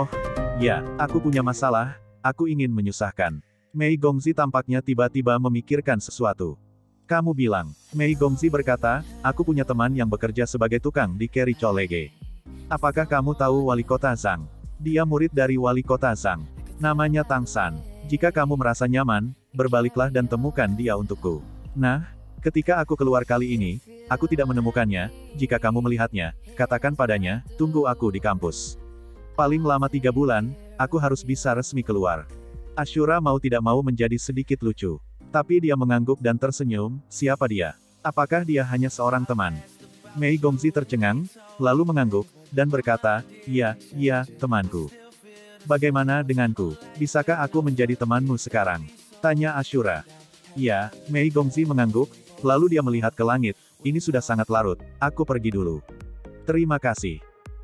Oh, ya, aku punya masalah, aku ingin menyusahkan. Mei Gongzi tampaknya tiba-tiba memikirkan sesuatu. Kamu bilang, Mei Gongzi berkata, aku punya teman yang bekerja sebagai tukang di Kerry Colege. Apakah kamu tahu wali kota Zhang? Dia murid dari wali kota Zhang. Namanya Tang San. Jika kamu merasa nyaman, berbaliklah dan temukan dia untukku. Nah, ketika aku keluar kali ini, aku tidak menemukannya. Jika kamu melihatnya, katakan padanya, tunggu aku di kampus. Paling lama 3 bulan, aku harus bisa resmi keluar. Ashura mau tidak mau menjadi sedikit lucu. Tapi dia mengangguk dan tersenyum, siapa dia? Apakah dia hanya seorang teman? Mei Gongzi tercengang, lalu mengangguk, dan berkata, iya, temanku. Bagaimana denganku? Bisakah aku menjadi temanmu sekarang? Tanya Ashura. Ya, Mei Gongzi mengangguk, lalu dia melihat ke langit, ini sudah sangat larut, aku pergi dulu. Terima kasih.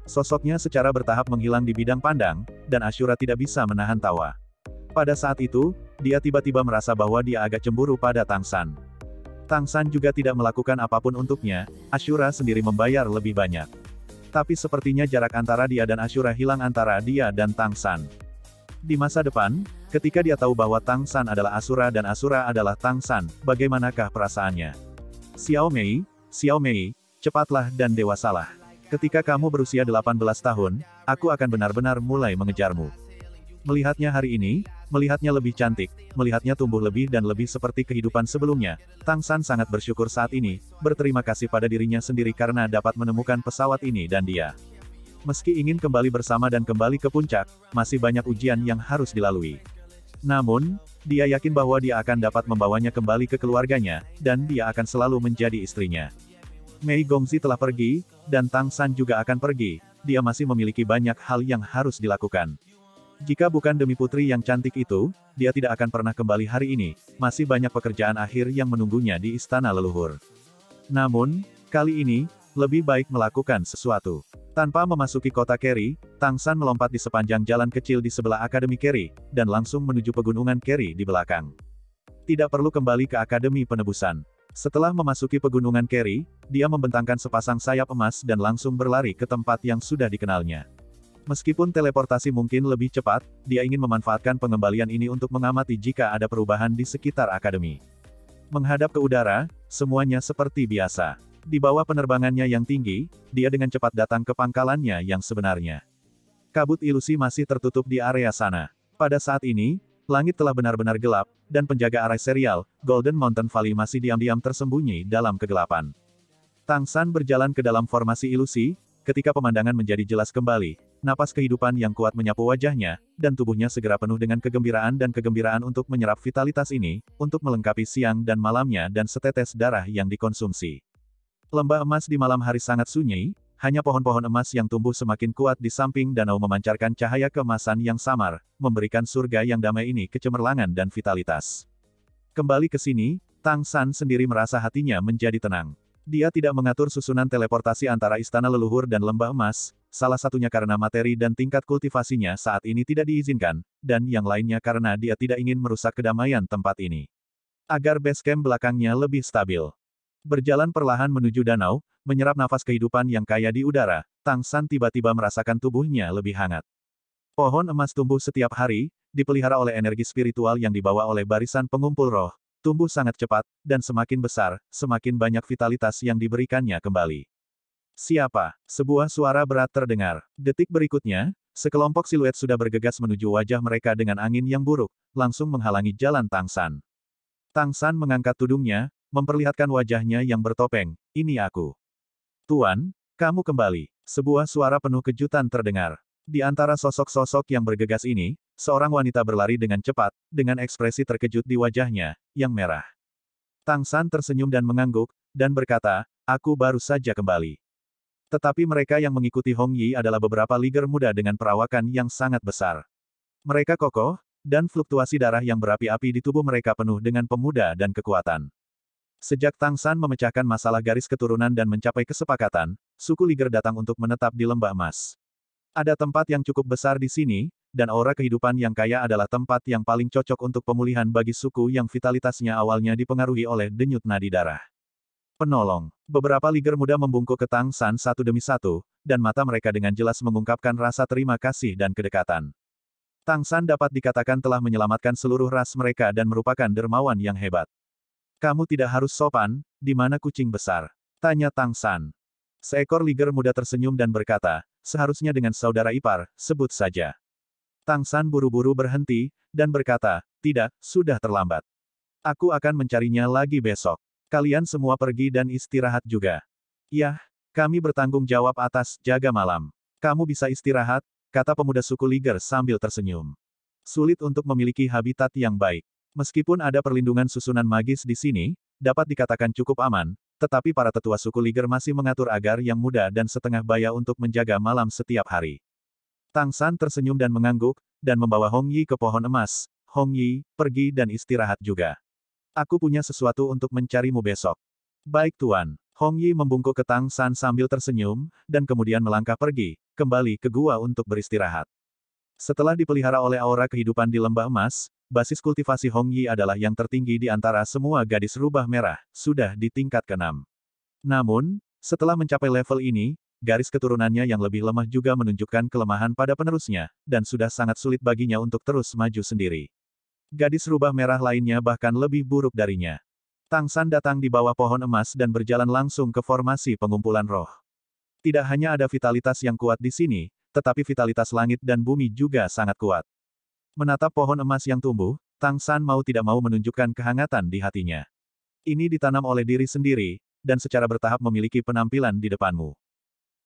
Sosoknya secara bertahap menghilang di bidang pandang, dan Ashura tidak bisa menahan tawa. Pada saat itu, dia tiba-tiba merasa bahwa dia agak cemburu pada Tang San. Tang San juga tidak melakukan apapun untuknya, Ashura sendiri membayar lebih banyak. Tapi sepertinya jarak antara dia dan Ashura hilang antara dia dan Tang San. Di masa depan, ketika dia tahu bahwa Tang San adalah Ashura dan Ashura adalah Tang San, bagaimanakah perasaannya? Xiao Mei, cepatlah dan dewasalah. Ketika kamu berusia 18 tahun, aku akan benar-benar mulai mengejarmu. Melihatnya hari ini, melihatnya lebih cantik, melihatnya tumbuh lebih dan lebih seperti kehidupan sebelumnya, Tang San sangat bersyukur saat ini, berterima kasih pada dirinya sendiri karena dapat menemukan pesawat ini dan dia. Meski ingin kembali bersama dan kembali ke puncak, masih banyak ujian yang harus dilalui. Namun, dia yakin bahwa dia akan dapat membawanya kembali ke keluarganya, dan dia akan selalu menjadi istrinya. Mei Gongzi telah pergi, dan Tang San juga akan pergi, dia masih memiliki banyak hal yang harus dilakukan. Jika bukan demi putri yang cantik itu, dia tidak akan pernah kembali hari ini, masih banyak pekerjaan akhir yang menunggunya di istana leluhur. Namun, kali ini, lebih baik melakukan sesuatu. Tanpa memasuki kota Kerry, Tang San melompat di sepanjang jalan kecil di sebelah Akademi Kerry, dan langsung menuju pegunungan Kerry di belakang. Tidak perlu kembali ke Akademi Penebusan. Setelah memasuki pegunungan Kerry, dia membentangkan sepasang sayap emas dan langsung berlari ke tempat yang sudah dikenalnya. Meskipun teleportasi mungkin lebih cepat, dia ingin memanfaatkan pengembalian ini untuk mengamati jika ada perubahan di sekitar akademi. Menghadap ke udara, semuanya seperti biasa. Di bawah penerbangannya yang tinggi, dia dengan cepat datang ke pangkalannya yang sebenarnya. Kabut ilusi masih tertutup di area sana. Pada saat ini, langit telah benar-benar gelap, dan penjaga area serial, Golden Mountain Valley masih diam-diam tersembunyi dalam kegelapan. Tang San berjalan ke dalam formasi ilusi, ketika pemandangan menjadi jelas kembali, napas kehidupan yang kuat menyapu wajahnya, dan tubuhnya segera penuh dengan kegembiraan dan kegembiraan untuk menyerap vitalitas ini, untuk melengkapi siang dan malamnya dan setetes darah yang dikonsumsi. Lembah emas di malam hari sangat sunyi, hanya pohon-pohon emas yang tumbuh semakin kuat di samping danau memancarkan cahaya keemasan yang samar, memberikan surga yang damai ini kecemerlangan dan vitalitas. Kembali ke sini, Tang San sendiri merasa hatinya menjadi tenang. Dia tidak mengatur susunan teleportasi antara istana leluhur dan lembah emas, salah satunya karena materi dan tingkat kultivasinya saat ini tidak diizinkan, dan yang lainnya karena dia tidak ingin merusak kedamaian tempat ini. Agar base camp belakangnya lebih stabil. Berjalan perlahan menuju danau, menyerap nafas kehidupan yang kaya di udara, Tang San tiba-tiba merasakan tubuhnya lebih hangat. Pohon emas tumbuh setiap hari, dipelihara oleh energi spiritual yang dibawa oleh barisan pengumpul roh, tumbuh sangat cepat, dan semakin besar, semakin banyak vitalitas yang diberikannya kembali. Siapa? Sebuah suara berat terdengar. Detik berikutnya, sekelompok siluet sudah bergegas menuju wajah mereka dengan angin yang buruk, langsung menghalangi jalan Tang San. Tang San mengangkat tudungnya, memperlihatkan wajahnya yang bertopeng, ini aku. Tuan, kamu kembali. Sebuah suara penuh kejutan terdengar. Di antara sosok-sosok yang bergegas ini, seorang wanita berlari dengan cepat, dengan ekspresi terkejut di wajahnya, yang merah. Tang San tersenyum dan mengangguk, dan berkata, aku baru saja kembali. Tetapi mereka yang mengikuti Hong Yi adalah beberapa liger muda dengan perawakan yang sangat besar. Mereka kokoh, dan fluktuasi darah yang berapi-api di tubuh mereka penuh dengan pemuda dan kekuatan. Sejak Tang San memecahkan masalah garis keturunan dan mencapai kesepakatan, suku Liger datang untuk menetap di Lembah Emas. Ada tempat yang cukup besar di sini, dan aura kehidupan yang kaya adalah tempat yang paling cocok untuk pemulihan bagi suku yang vitalitasnya awalnya dipengaruhi oleh denyut nadi darah. Penolong. Beberapa liger muda membungkuk ke Tang San satu demi satu, dan mata mereka dengan jelas mengungkapkan rasa terima kasih dan kedekatan. Tang San dapat dikatakan telah menyelamatkan seluruh ras mereka dan merupakan dermawan yang hebat. Kamu tidak harus sopan, di mana kucing besar? Tanya Tang San. Seekor liger muda tersenyum dan berkata, seharusnya dengan saudara ipar, sebut saja. Tang San buru-buru berhenti, dan berkata, tidak, sudah terlambat. Aku akan mencarinya lagi besok. Kalian semua pergi dan istirahat juga. Yah, kami bertanggung jawab atas jaga malam. Kamu bisa istirahat, kata pemuda suku liger sambil tersenyum. Sulit untuk memiliki habitat yang baik. Meskipun ada perlindungan susunan magis di sini, dapat dikatakan cukup aman, tetapi para tetua suku liger masih mengatur agar yang muda dan setengah baya untuk menjaga malam setiap hari. Tang San tersenyum dan mengangguk, dan membawa Hong Yi ke pohon emas. Hong Yi, pergi dan istirahat juga. Aku punya sesuatu untuk mencarimu besok. Baik Tuan. Hong Yi membungkuk ke Tang San sambil tersenyum, dan kemudian melangkah pergi, kembali ke gua untuk beristirahat. Setelah dipelihara oleh aura kehidupan di lembah emas, basis kultivasi Hong Yi adalah yang tertinggi di antara semua gadis rubah merah, sudah di tingkat ke-6. Namun, setelah mencapai level ini, garis keturunannya yang lebih lemah juga menunjukkan kelemahan pada penerusnya, dan sudah sangat sulit baginya untuk terus maju sendiri. Gadis rubah merah lainnya bahkan lebih buruk darinya. Tang San datang di bawah pohon emas dan berjalan langsung ke formasi pengumpulan roh. Tidak hanya ada vitalitas yang kuat di sini, tetapi vitalitas langit dan bumi juga sangat kuat. Menatap pohon emas yang tumbuh, Tang San mau tidak mau menunjukkan kehangatan di hatinya. Ini ditanam oleh diri sendiri, dan secara bertahap memiliki penampilan di depanmu.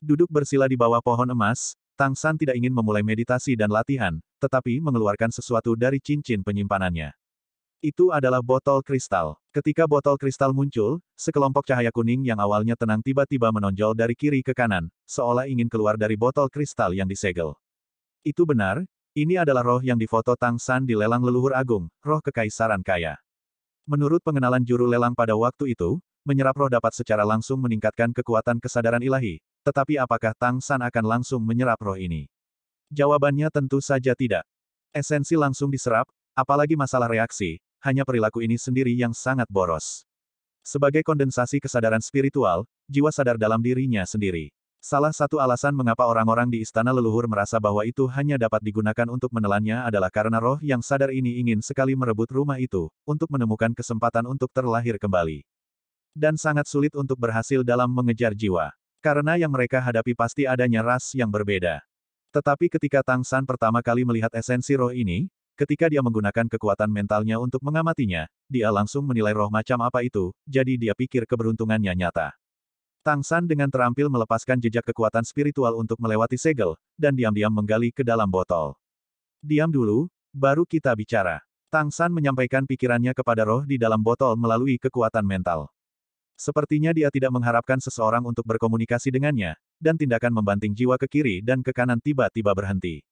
Duduk bersila di bawah pohon emas, Tang San tidak ingin memulai meditasi dan latihan, tetapi mengeluarkan sesuatu dari cincin penyimpanannya. Itu adalah botol kristal. Ketika botol kristal muncul, sekelompok cahaya kuning yang awalnya tenang tiba-tiba menonjol dari kiri ke kanan, seolah ingin keluar dari botol kristal yang disegel. Itu benar, ini adalah roh yang difoto Tang San di lelang leluhur agung, roh kekaisaran kaya. Menurut pengenalan juru lelang pada waktu itu, menyerap roh dapat secara langsung meningkatkan kekuatan kesadaran ilahi. Tetapi apakah Tang San akan langsung menyerap roh ini? Jawabannya tentu saja tidak. Esensi langsung diserap, apalagi masalah reaksi, hanya perilaku ini sendiri yang sangat boros. Sebagai kondensasi kesadaran spiritual, jiwa sadar dalam dirinya sendiri. Salah satu alasan mengapa orang-orang di istana leluhur merasa bahwa itu hanya dapat digunakan untuk menelannya adalah karena roh yang sadar ini ingin sekali merebut rumah itu, untuk menemukan kesempatan untuk terlahir kembali. Dan sangat sulit untuk berhasil dalam mengejar jiwa. Karena yang mereka hadapi pasti adanya ras yang berbeda. Tetapi ketika Tang San pertama kali melihat esensi roh ini, ketika dia menggunakan kekuatan mentalnya untuk mengamatinya, dia langsung menilai roh macam apa itu, jadi dia pikir keberuntungannya nyata. Tang San dengan terampil melepaskan jejak kekuatan spiritual untuk melewati segel, dan diam-diam menggali ke dalam botol. Diam dulu, baru kita bicara. Tang San menyampaikan pikirannya kepada roh di dalam botol melalui kekuatan mental. Sepertinya dia tidak mengharapkan seseorang untuk berkomunikasi dengannya, dan tindakan membanting jiwa ke kiri dan ke kanan tiba-tiba berhenti.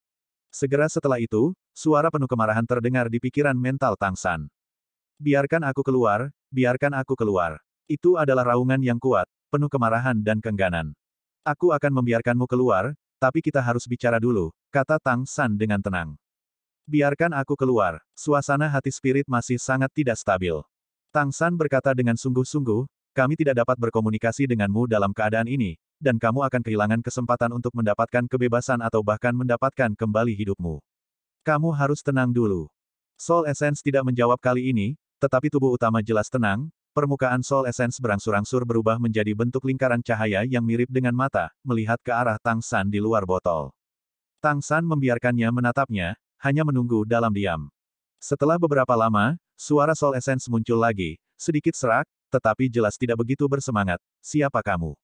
Segera setelah itu, suara penuh kemarahan terdengar di pikiran mental Tang San. Biarkan aku keluar, biarkan aku keluar. Itu adalah raungan yang kuat, penuh kemarahan dan keengganan. Aku akan membiarkanmu keluar, tapi kita harus bicara dulu, kata Tang San dengan tenang. Biarkan aku keluar. Suasana hati spirit masih sangat tidak stabil. Tang San berkata dengan sungguh-sungguh, kami tidak dapat berkomunikasi denganmu dalam keadaan ini, dan kamu akan kehilangan kesempatan untuk mendapatkan kebebasan atau bahkan mendapatkan kembali hidupmu. Kamu harus tenang dulu. Soul Essence tidak menjawab kali ini, tetapi tubuh utama jelas tenang, permukaan Soul Essence berangsur-angsur berubah menjadi bentuk lingkaran cahaya yang mirip dengan mata, melihat ke arah Tang San di luar botol. Tang San membiarkannya menatapnya, hanya menunggu dalam diam. Setelah beberapa lama, suara Soul Essence muncul lagi, sedikit serak, tetapi jelas tidak begitu bersemangat. Siapa kamu?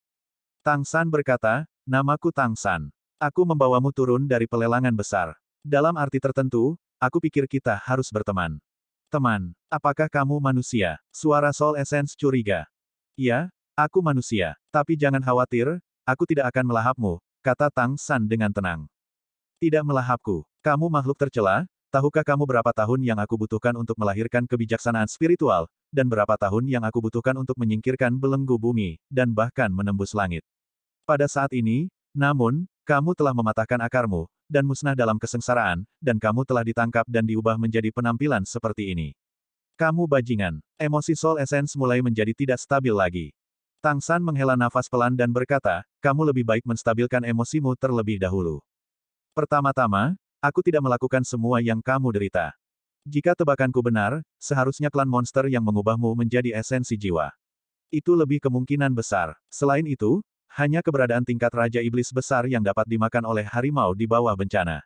Tang San berkata, namaku Tang San. Aku membawamu turun dari pelelangan besar. Dalam arti tertentu, aku pikir kita harus berteman. Teman, apakah kamu manusia? Suara Soul Essence curiga. Ya, aku manusia. Tapi jangan khawatir, aku tidak akan melahapmu, kata Tang San dengan tenang. Tidak melahapku. Kamu makhluk tercela, tahukah kamu berapa tahun yang aku butuhkan untuk melahirkan kebijaksanaan spiritual, dan berapa tahun yang aku butuhkan untuk menyingkirkan belenggu bumi, dan bahkan menembus langit. Pada saat ini, namun, kamu telah mematahkan akarmu, dan musnah dalam kesengsaraan, dan kamu telah ditangkap dan diubah menjadi penampilan seperti ini. Kamu bajingan. Emosi Soul Essence mulai menjadi tidak stabil lagi. Tang San menghela nafas pelan dan berkata, kamu lebih baik menstabilkan emosimu terlebih dahulu. Pertama-tama, aku tidak melakukan semua yang kamu derita. Jika tebakanku benar, seharusnya klan monster yang mengubahmu menjadi esensi jiwa. Itu lebih kemungkinan besar. Selain itu, hanya keberadaan tingkat Raja Iblis besar yang dapat dimakan oleh harimau di bawah bencana.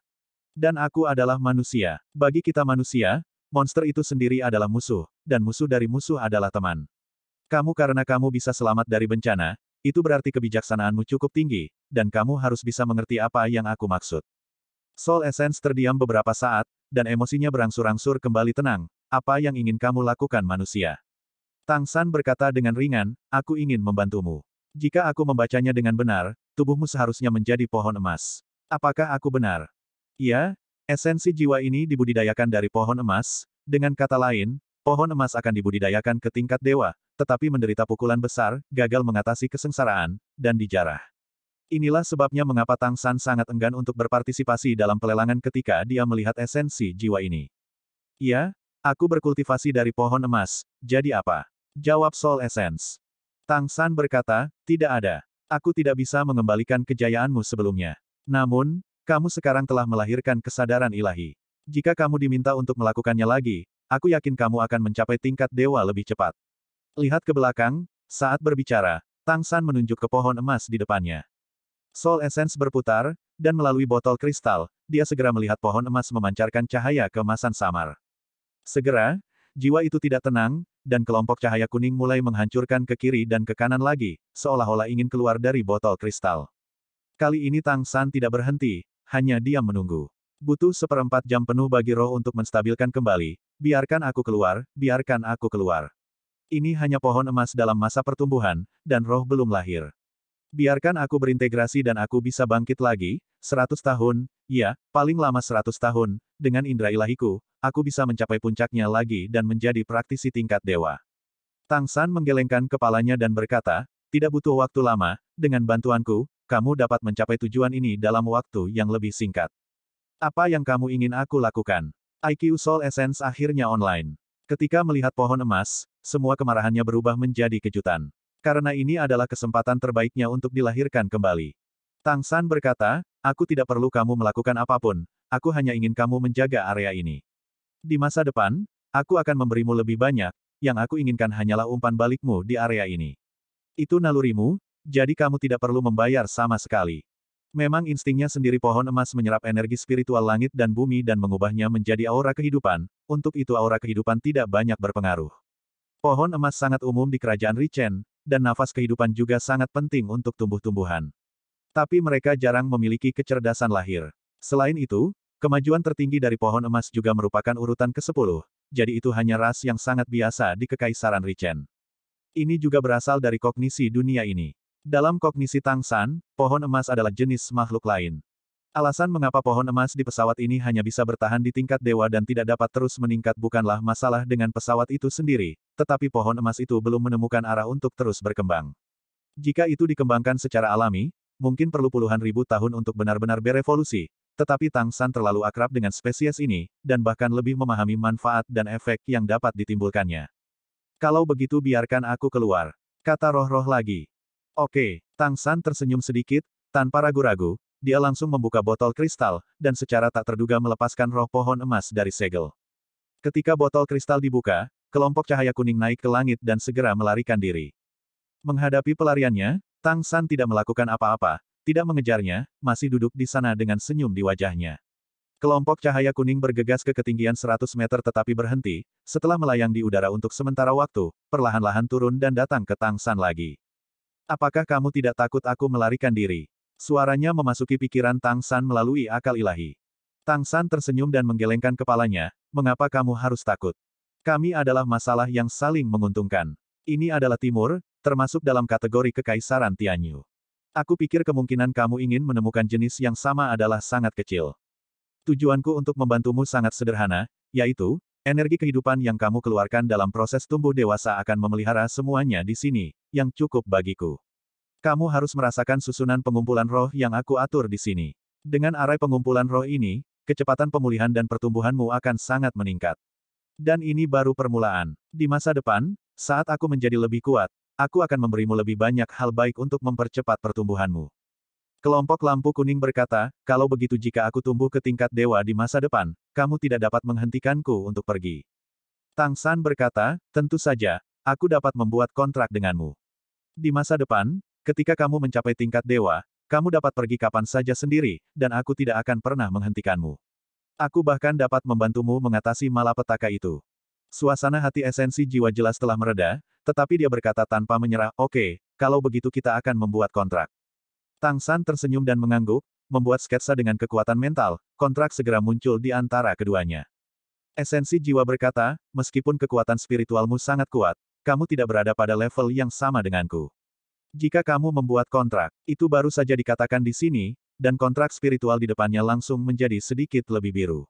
Dan aku adalah manusia. Bagi kita manusia, monster itu sendiri adalah musuh, dan musuh dari musuh adalah teman. Karena kamu bisa selamat dari bencana, itu berarti kebijaksanaanmu cukup tinggi, dan kamu harus bisa mengerti apa yang aku maksud. Soul Essence terdiam beberapa saat, dan emosinya berangsur-angsur kembali tenang. Apa yang ingin kamu lakukan manusia? Tang San berkata dengan ringan, aku ingin membantumu. Jika aku membacanya dengan benar, tubuhmu seharusnya menjadi pohon emas. Apakah aku benar? Iya, esensi jiwa ini dibudidayakan dari pohon emas, dengan kata lain, pohon emas akan dibudidayakan ke tingkat dewa, tetapi menderita pukulan besar, gagal mengatasi kesengsaraan, dan dijarah. Inilah sebabnya mengapa Tang San sangat enggan untuk berpartisipasi dalam pelelangan ketika dia melihat esensi jiwa ini. Iya, aku berkultivasi dari pohon emas, jadi apa? Jawab Soul Essence. Tang San berkata, tidak ada. Aku tidak bisa mengembalikan kejayaanmu sebelumnya. Namun, kamu sekarang telah melahirkan kesadaran ilahi. Jika kamu diminta untuk melakukannya lagi, aku yakin kamu akan mencapai tingkat dewa lebih cepat. Lihat ke belakang, saat berbicara, Tang San menunjuk ke pohon emas di depannya. Soul Essence berputar, dan melalui botol kristal, dia segera melihat pohon emas memancarkan cahaya keemasan samar. Segera, jiwa itu tidak tenang, dan kelompok cahaya kuning mulai menghancurkan ke kiri dan ke kanan lagi, seolah-olah ingin keluar dari botol kristal. Kali ini Tang San tidak berhenti, hanya diam menunggu. Butuh 1/4 jam penuh bagi roh untuk menstabilkan kembali, biarkan aku keluar, biarkan aku keluar. Ini hanya pohon emas dalam masa pertumbuhan, dan roh belum lahir. Biarkan aku berintegrasi dan aku bisa bangkit lagi, 100 tahun, ya, paling lama 100 tahun, dengan indera ilahiku, aku bisa mencapai puncaknya lagi dan menjadi praktisi tingkat dewa. Tang San menggelengkan kepalanya dan berkata, tidak butuh waktu lama, dengan bantuanku, kamu dapat mencapai tujuan ini dalam waktu yang lebih singkat. Apa yang kamu ingin aku lakukan? IQ Soul Essence akhirnya online. Ketika melihat pohon emas, semua kemarahannya berubah menjadi kejutan. Karena ini adalah kesempatan terbaiknya untuk dilahirkan kembali. Tang San berkata, aku tidak perlu kamu melakukan apapun, aku hanya ingin kamu menjaga area ini. Di masa depan, aku akan memberimu lebih banyak, yang aku inginkan hanyalah umpan balikmu di area ini. Itu nalurimu, jadi kamu tidak perlu membayar sama sekali. Memang instingnya sendiri pohon emas menyerap energi spiritual langit dan bumi dan mengubahnya menjadi aura kehidupan, untuk itu aura kehidupan tidak banyak berpengaruh. Pohon emas sangat umum di kerajaan Richen, dan nafas kehidupan juga sangat penting untuk tumbuh-tumbuhan. Tapi mereka jarang memiliki kecerdasan lahir. Selain itu, kemajuan tertinggi dari pohon emas juga merupakan urutan ke-10, jadi itu hanya ras yang sangat biasa di Kekaisaran Richen. Ini juga berasal dari kognisi dunia ini. Dalam kognisi Tang San, pohon emas adalah jenis makhluk lain. Alasan mengapa pohon emas di pesawat ini hanya bisa bertahan di tingkat dewa dan tidak dapat terus meningkat bukanlah masalah dengan pesawat itu sendiri, tetapi pohon emas itu belum menemukan arah untuk terus berkembang. Jika itu dikembangkan secara alami, mungkin perlu puluhan ribu tahun untuk benar-benar berevolusi, tetapi Tang San terlalu akrab dengan spesies ini, dan bahkan lebih memahami manfaat dan efek yang dapat ditimbulkannya. Kalau begitu biarkan aku keluar, kata roh-roh lagi. Oke, Tang San tersenyum sedikit, tanpa ragu-ragu, dia langsung membuka botol kristal, dan secara tak terduga melepaskan roh pohon emas dari segel. Ketika botol kristal dibuka, kelompok cahaya kuning naik ke langit dan segera melarikan diri. Menghadapi pelariannya, Tang San tidak melakukan apa-apa, tidak mengejarnya, masih duduk di sana dengan senyum di wajahnya. Kelompok cahaya kuning bergegas ke ketinggian 100 meter tetapi berhenti, setelah melayang di udara untuk sementara waktu, perlahan-lahan turun dan datang ke Tang San lagi. Apakah kamu tidak takut aku melarikan diri? Suaranya memasuki pikiran Tang San melalui akal ilahi. Tang San tersenyum dan menggelengkan kepalanya, mengapa kamu harus takut? Kami adalah masalah yang saling menguntungkan. Ini adalah timur, termasuk dalam kategori Kekaisaran Tianyu. Aku pikir kemungkinan kamu ingin menemukan jenis yang sama adalah sangat kecil. Tujuanku untuk membantumu sangat sederhana, yaitu, energi kehidupan yang kamu keluarkan dalam proses tumbuh dewasa akan memelihara semuanya di sini, yang cukup bagiku. Kamu harus merasakan susunan pengumpulan roh yang aku atur di sini. Dengan arai pengumpulan roh ini, kecepatan pemulihan dan pertumbuhanmu akan sangat meningkat. Dan ini baru permulaan. Di masa depan, saat aku menjadi lebih kuat, Aku akan memberimu lebih banyak hal baik untuk mempercepat pertumbuhanmu. Kelompok lampu kuning berkata, kalau begitu jika aku tumbuh ke tingkat dewa di masa depan, kamu tidak dapat menghentikanku untuk pergi. Tang San berkata, tentu saja, aku dapat membuat kontrak denganmu. Di masa depan, ketika kamu mencapai tingkat dewa, kamu dapat pergi kapan saja sendiri, dan aku tidak akan pernah menghentikanmu. Aku bahkan dapat membantumu mengatasi malapetaka itu. Suasana hati esensi jiwa jelas telah mereda, tetapi dia berkata tanpa menyerah, oke, kalau begitu kita akan membuat kontrak. Tang San tersenyum dan mengangguk, membuat sketsa dengan kekuatan mental, kontrak segera muncul di antara keduanya. Esensi jiwa berkata, meskipun kekuatan spiritualmu sangat kuat, kamu tidak berada pada level yang sama denganku. Jika kamu membuat kontrak, itu baru saja dikatakan di sini, dan kontrak spiritual di depannya langsung menjadi sedikit lebih biru.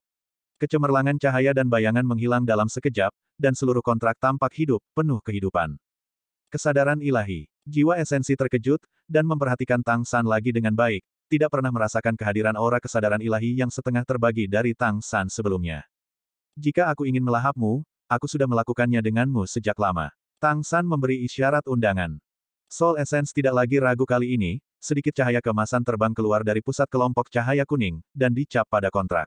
Kecemerlangan cahaya dan bayangan menghilang dalam sekejap, dan seluruh kontrak tampak hidup, penuh kehidupan. Kesadaran ilahi. Jiwa esensi terkejut, dan memperhatikan Tang San lagi dengan baik, tidak pernah merasakan kehadiran aura kesadaran ilahi yang setengah terbagi dari Tang San sebelumnya. Jika aku ingin melahapmu, aku sudah melakukannya denganmu sejak lama. Tang San memberi isyarat undangan. Soul Essence tidak lagi ragu kali ini, sedikit cahaya keemasan terbang keluar dari pusat kelompok cahaya kuning, dan dicap pada kontrak.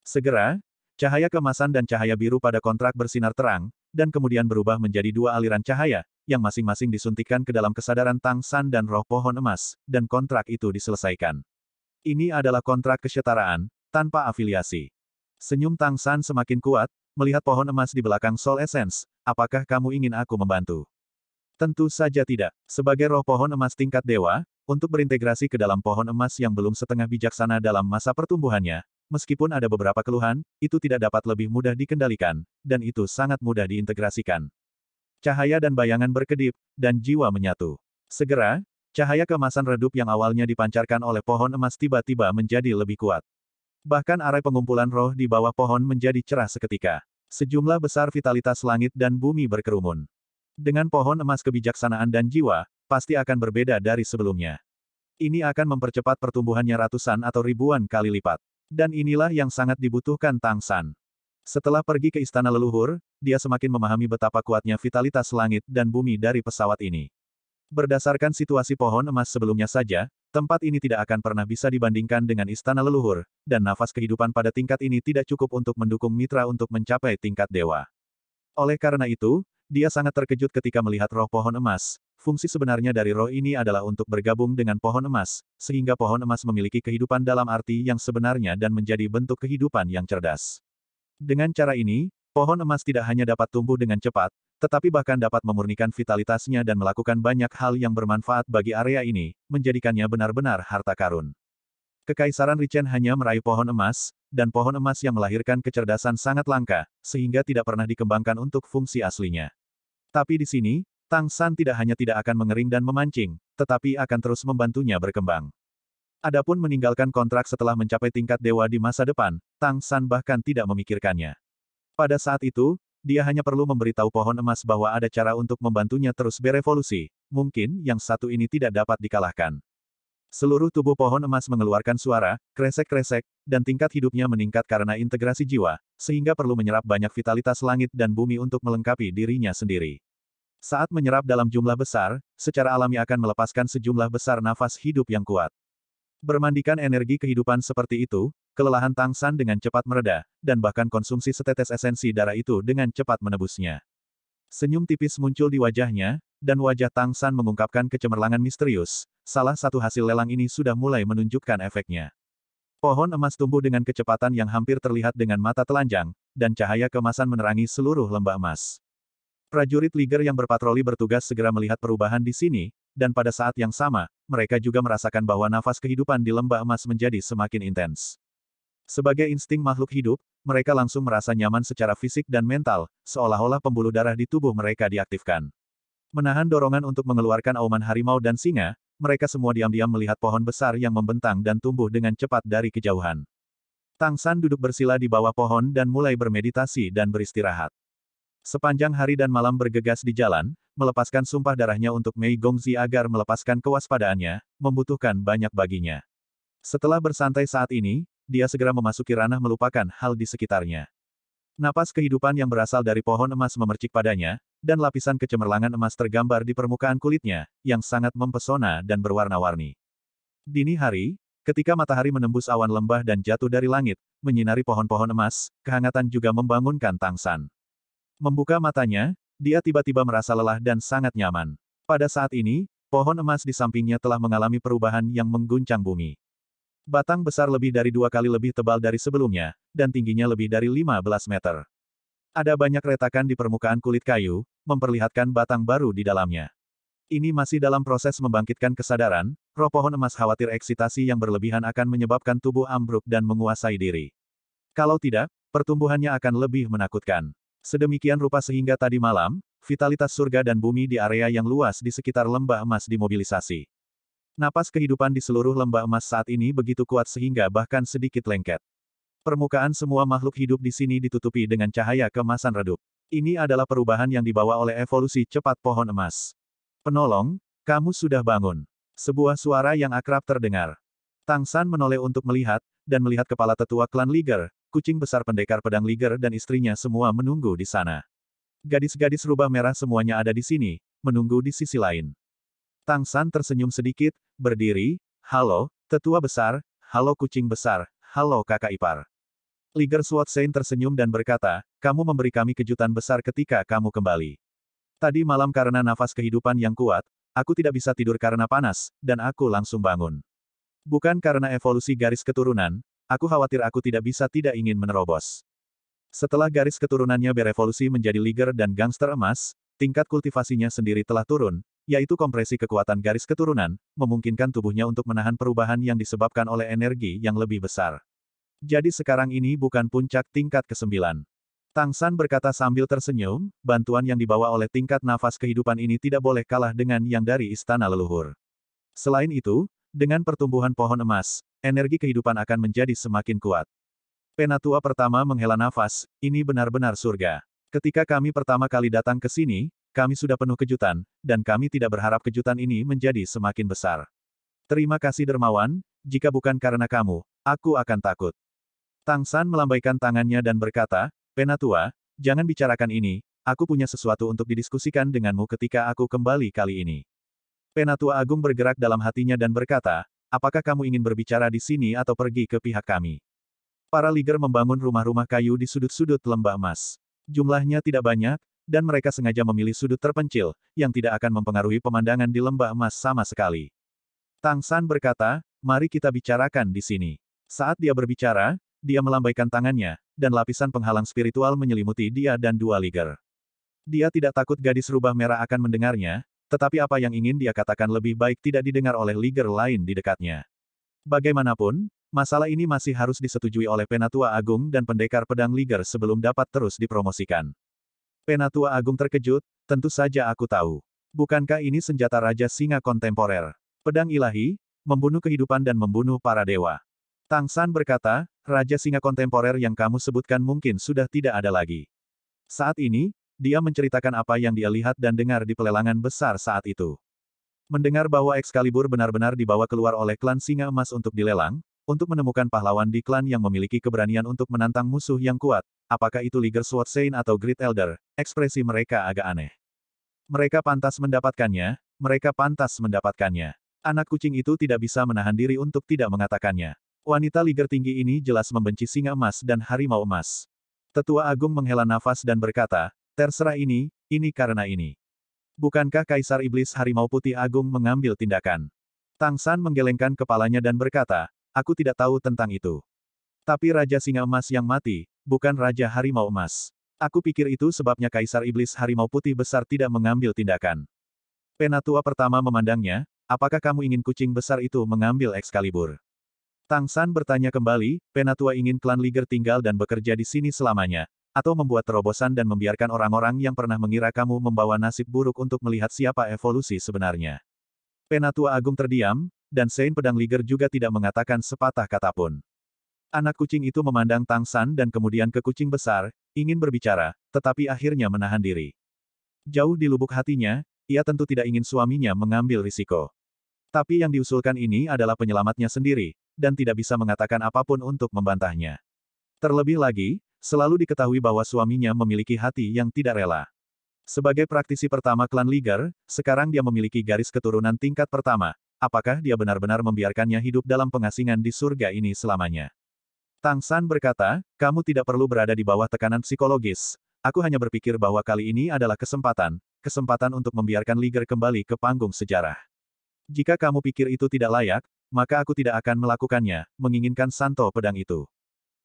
Segera, cahaya keemasan dan cahaya biru pada kontrak bersinar terang, dan kemudian berubah menjadi dua aliran cahaya, yang masing-masing disuntikkan ke dalam kesadaran Tang San dan roh pohon emas, dan kontrak itu diselesaikan. Ini adalah kontrak kesetaraan, tanpa afiliasi. Senyum Tang San semakin kuat, melihat pohon emas di belakang Soul Essence, apakah kamu ingin aku membantu? Tentu saja tidak. Sebagai roh pohon emas tingkat dewa, untuk berintegrasi ke dalam pohon emas yang belum setengah bijaksana dalam masa pertumbuhannya, meskipun ada beberapa keluhan, itu tidak dapat lebih mudah dikendalikan, dan itu sangat mudah diintegrasikan. Cahaya dan bayangan berkedip, dan jiwa menyatu. Segera, cahaya keemasan redup yang awalnya dipancarkan oleh pohon emas tiba-tiba menjadi lebih kuat. Bahkan arai pengumpulan roh di bawah pohon menjadi cerah seketika. Sejumlah besar vitalitas langit dan bumi berkerumun. Dengan pohon emas kebijaksanaan dan jiwa, pasti akan berbeda dari sebelumnya. Ini akan mempercepat pertumbuhannya ratusan atau ribuan kali lipat. Dan inilah yang sangat dibutuhkan Tang San. Setelah pergi ke istana leluhur, dia semakin memahami betapa kuatnya vitalitas langit dan bumi dari pesawat ini. Berdasarkan situasi pohon emas sebelumnya saja, tempat ini tidak akan pernah bisa dibandingkan dengan istana leluhur, dan nafas kehidupan pada tingkat ini tidak cukup untuk mendukung mitra untuk mencapai tingkat dewa. Oleh karena itu, dia sangat terkejut ketika melihat roh pohon emas. Fungsi sebenarnya dari roh ini adalah untuk bergabung dengan pohon emas, sehingga pohon emas memiliki kehidupan dalam arti yang sebenarnya dan menjadi bentuk kehidupan yang cerdas. Dengan cara ini, pohon emas tidak hanya dapat tumbuh dengan cepat, tetapi bahkan dapat memurnikan vitalitasnya dan melakukan banyak hal yang bermanfaat bagi area ini, menjadikannya benar-benar harta karun. Kekaisaran Richen hanya meraih pohon emas, dan pohon emas yang melahirkan kecerdasan sangat langka, sehingga tidak pernah dikembangkan untuk fungsi aslinya. Tapi di sini, Tang San tidak hanya tidak akan mengering dan memancing, tetapi akan terus membantunya berkembang. Adapun meninggalkan kontrak setelah mencapai tingkat dewa di masa depan, Tang San bahkan tidak memikirkannya. Pada saat itu, dia hanya perlu memberitahu pohon emas bahwa ada cara untuk membantunya terus berevolusi, mungkin yang satu ini tidak dapat dikalahkan. Seluruh tubuh pohon emas mengeluarkan suara, kresek-kresek, dan tingkat hidupnya meningkat karena integrasi jiwa, sehingga perlu menyerap banyak vitalitas langit dan bumi untuk melengkapi dirinya sendiri. Saat menyerap dalam jumlah besar, secara alami akan melepaskan sejumlah besar nafas hidup yang kuat. Bermandikan energi kehidupan seperti itu, kelelahan Tang San dengan cepat mereda, dan bahkan konsumsi setetes esensi darah itu dengan cepat menebusnya. Senyum tipis muncul di wajahnya, dan wajah Tang San mengungkapkan kecemerlangan misterius. Salah satu hasil lelang ini sudah mulai menunjukkan efeknya. Pohon emas tumbuh dengan kecepatan yang hampir terlihat dengan mata telanjang, dan cahaya keemasan menerangi seluruh lembah emas. Prajurit Liger yang berpatroli bertugas segera melihat perubahan di sini, dan pada saat yang sama, mereka juga merasakan bahwa nafas kehidupan di lembah emas menjadi semakin intens. Sebagai insting makhluk hidup, mereka langsung merasa nyaman secara fisik dan mental, seolah-olah pembuluh darah di tubuh mereka diaktifkan. Menahan dorongan untuk mengeluarkan auman harimau dan singa, mereka semua diam-diam melihat pohon besar yang membentang dan tumbuh dengan cepat dari kejauhan. Tang San duduk bersila di bawah pohon dan mulai bermeditasi dan beristirahat. Sepanjang hari dan malam bergegas di jalan, melepaskan sumpah darahnya untuk Mei Gongzi agar melepaskan kewaspadaannya, membutuhkan banyak baginya. Setelah bersantai saat ini, dia segera memasuki ranah melupakan hal di sekitarnya. Napas kehidupan yang berasal dari pohon emas memercik padanya, dan lapisan kecemerlangan emas tergambar di permukaan kulitnya, yang sangat mempesona dan berwarna-warni. Dini hari, ketika matahari menembus awan lembah dan jatuh dari langit, menyinari pohon-pohon emas, kehangatan juga membangunkan Tang San. Membuka matanya, dia tiba-tiba merasa lelah dan sangat nyaman. Pada saat ini, pohon emas di sampingnya telah mengalami perubahan yang mengguncang bumi. Batang besar lebih dari 2 kali lebih tebal dari sebelumnya, dan tingginya lebih dari 15 meter. Ada banyak retakan di permukaan kulit kayu, memperlihatkan batang baru di dalamnya. Ini masih dalam proses membangkitkan kesadaran, roh pohon emas khawatir eksitasi yang berlebihan akan menyebabkan tubuh ambruk dan menguasai diri. Kalau tidak, pertumbuhannya akan lebih menakutkan. Sedemikian rupa sehingga tadi malam, vitalitas surga dan bumi di area yang luas di sekitar lembah emas dimobilisasi. Napas kehidupan di seluruh lembah emas saat ini begitu kuat sehingga bahkan sedikit lengket. Permukaan semua makhluk hidup di sini ditutupi dengan cahaya keemasan redup. Ini adalah perubahan yang dibawa oleh evolusi cepat pohon emas. Penolong, kamu sudah bangun. Sebuah suara yang akrab terdengar. Tang San menoleh untuk melihat, dan melihat kepala tetua klan Liger, kucing besar pendekar pedang Liger dan istrinya semua menunggu di sana. Gadis-gadis rubah merah semuanya ada di sini, menunggu di sisi lain. Tang San tersenyum sedikit, berdiri, halo, tetua besar, halo kucing besar, halo kakak ipar. Liger Swatsane tersenyum dan berkata, kamu memberi kami kejutan besar ketika kamu kembali. Tadi malam karena nafas kehidupan yang kuat, aku tidak bisa tidur karena panas, dan aku langsung bangun. Bukan karena evolusi garis keturunan, aku khawatir aku tidak bisa tidak ingin menerobos. Setelah garis keturunannya berevolusi menjadi Liger dan gangster emas, tingkat kultivasinya sendiri telah turun, yaitu kompresi kekuatan garis keturunan, memungkinkan tubuhnya untuk menahan perubahan yang disebabkan oleh energi yang lebih besar. Jadi sekarang ini bukan puncak tingkat ke-9. Tang San berkata sambil tersenyum, bantuan yang dibawa oleh tingkat nafas kehidupan ini tidak boleh kalah dengan yang dari istana leluhur. Selain itu, dengan pertumbuhan pohon emas, energi kehidupan akan menjadi semakin kuat. Penatua pertama menghela nafas, ini benar-benar surga. Ketika kami pertama kali datang ke sini, kami sudah penuh kejutan, dan kami tidak berharap kejutan ini menjadi semakin besar. Terima kasih dermawan, jika bukan karena kamu, aku akan takut. Tang San melambaikan tangannya dan berkata, Penatua, jangan bicarakan ini, aku punya sesuatu untuk didiskusikan denganmu ketika aku kembali kali ini. Penatua Agung bergerak dalam hatinya dan berkata, apakah kamu ingin berbicara di sini atau pergi ke pihak kami? Para Liger membangun rumah-rumah kayu di sudut-sudut lembah emas. Jumlahnya tidak banyak, dan mereka sengaja memilih sudut terpencil, yang tidak akan mempengaruhi pemandangan di lembah emas sama sekali. Tang San berkata, mari kita bicarakan di sini. Saat dia berbicara, dia melambaikan tangannya, dan lapisan penghalang spiritual menyelimuti dia dan dua Liger. Dia tidak takut gadis rubah merah akan mendengarnya, tetapi apa yang ingin dia katakan lebih baik tidak didengar oleh Liger lain di dekatnya. Bagaimanapun, masalah ini masih harus disetujui oleh Penatua Agung dan pendekar pedang Liger sebelum dapat terus dipromosikan. Penatua Agung terkejut, tentu saja aku tahu. Bukankah ini senjata Raja Singa kontemporer? Pedang ilahi, membunuh kehidupan dan membunuh para dewa. Tang San berkata, Raja Singa kontemporer yang kamu sebutkan mungkin sudah tidak ada lagi. Saat ini, dia menceritakan apa yang dia lihat dan dengar di pelelangan besar saat itu. Mendengar bahwa Excalibur benar-benar dibawa keluar oleh klan Singa Emas untuk dilelang, untuk menemukan pahlawan di klan yang memiliki keberanian untuk menantang musuh yang kuat, apakah itu Liger Swatsane atau Great Elder, ekspresi mereka agak aneh. Mereka pantas mendapatkannya, mereka pantas mendapatkannya. Anak kucing itu tidak bisa menahan diri untuk tidak mengatakannya. Wanita Liger tinggi ini jelas membenci singa emas dan harimau emas. Tetua Agung menghela nafas dan berkata, terserah ini karena ini. Bukankah Kaisar Iblis Harimau Putih Agung mengambil tindakan? Tang San menggelengkan kepalanya dan berkata, aku tidak tahu tentang itu. Tapi Raja Singa Emas yang mati, bukan Raja Harimau Emas. Aku pikir itu sebabnya Kaisar Iblis Harimau Putih Besar tidak mengambil tindakan. Penatua pertama memandangnya, apakah kamu ingin kucing besar itu mengambil Excalibur? Tang San bertanya kembali, Penatua ingin klan Liger tinggal dan bekerja di sini selamanya, atau membuat terobosan dan membiarkan orang-orang yang pernah mengira kamu membawa nasib buruk untuk melihat siapa evolusi sebenarnya. Penatua Agung terdiam, dan Sein Pedang Liger juga tidak mengatakan sepatah kata pun. Anak kucing itu memandang Tang San dan kemudian ke kucing besar, ingin berbicara, tetapi akhirnya menahan diri. Jauh di lubuk hatinya, ia tentu tidak ingin suaminya mengambil risiko. Tapi yang diusulkan ini adalah penyelamatnya sendiri, dan tidak bisa mengatakan apapun untuk membantahnya. Terlebih lagi, selalu diketahui bahwa suaminya memiliki hati yang tidak rela. Sebagai praktisi pertama klan Liger, sekarang dia memiliki garis keturunan tingkat pertama. Apakah dia benar-benar membiarkannya hidup dalam pengasingan di surga ini selamanya? Tang San berkata, kamu tidak perlu berada di bawah tekanan psikologis. Aku hanya berpikir bahwa kali ini adalah kesempatan untuk membiarkan Liger kembali ke panggung sejarah. Jika kamu pikir itu tidak layak, maka aku tidak akan melakukannya, menginginkan santo pedang itu.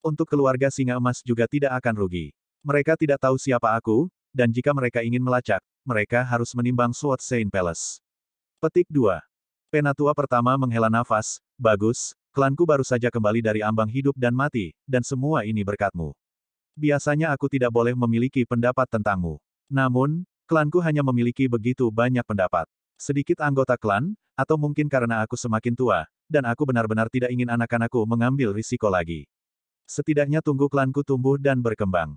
Untuk keluarga Singa Emas juga tidak akan rugi. Mereka tidak tahu siapa aku, dan jika mereka ingin melacak, mereka harus menimbang Sword Saint Palace. Petik 2. Penatua pertama menghela nafas, bagus, klanku baru saja kembali dari ambang hidup dan mati, dan semua ini berkatmu. Biasanya aku tidak boleh memiliki pendapat tentangmu. Namun, klanku hanya memiliki begitu banyak pendapat. Sedikit anggota klan, atau mungkin karena aku semakin tua, dan aku benar-benar tidak ingin anak-anakku mengambil risiko lagi. Setidaknya tunggu klanku tumbuh dan berkembang.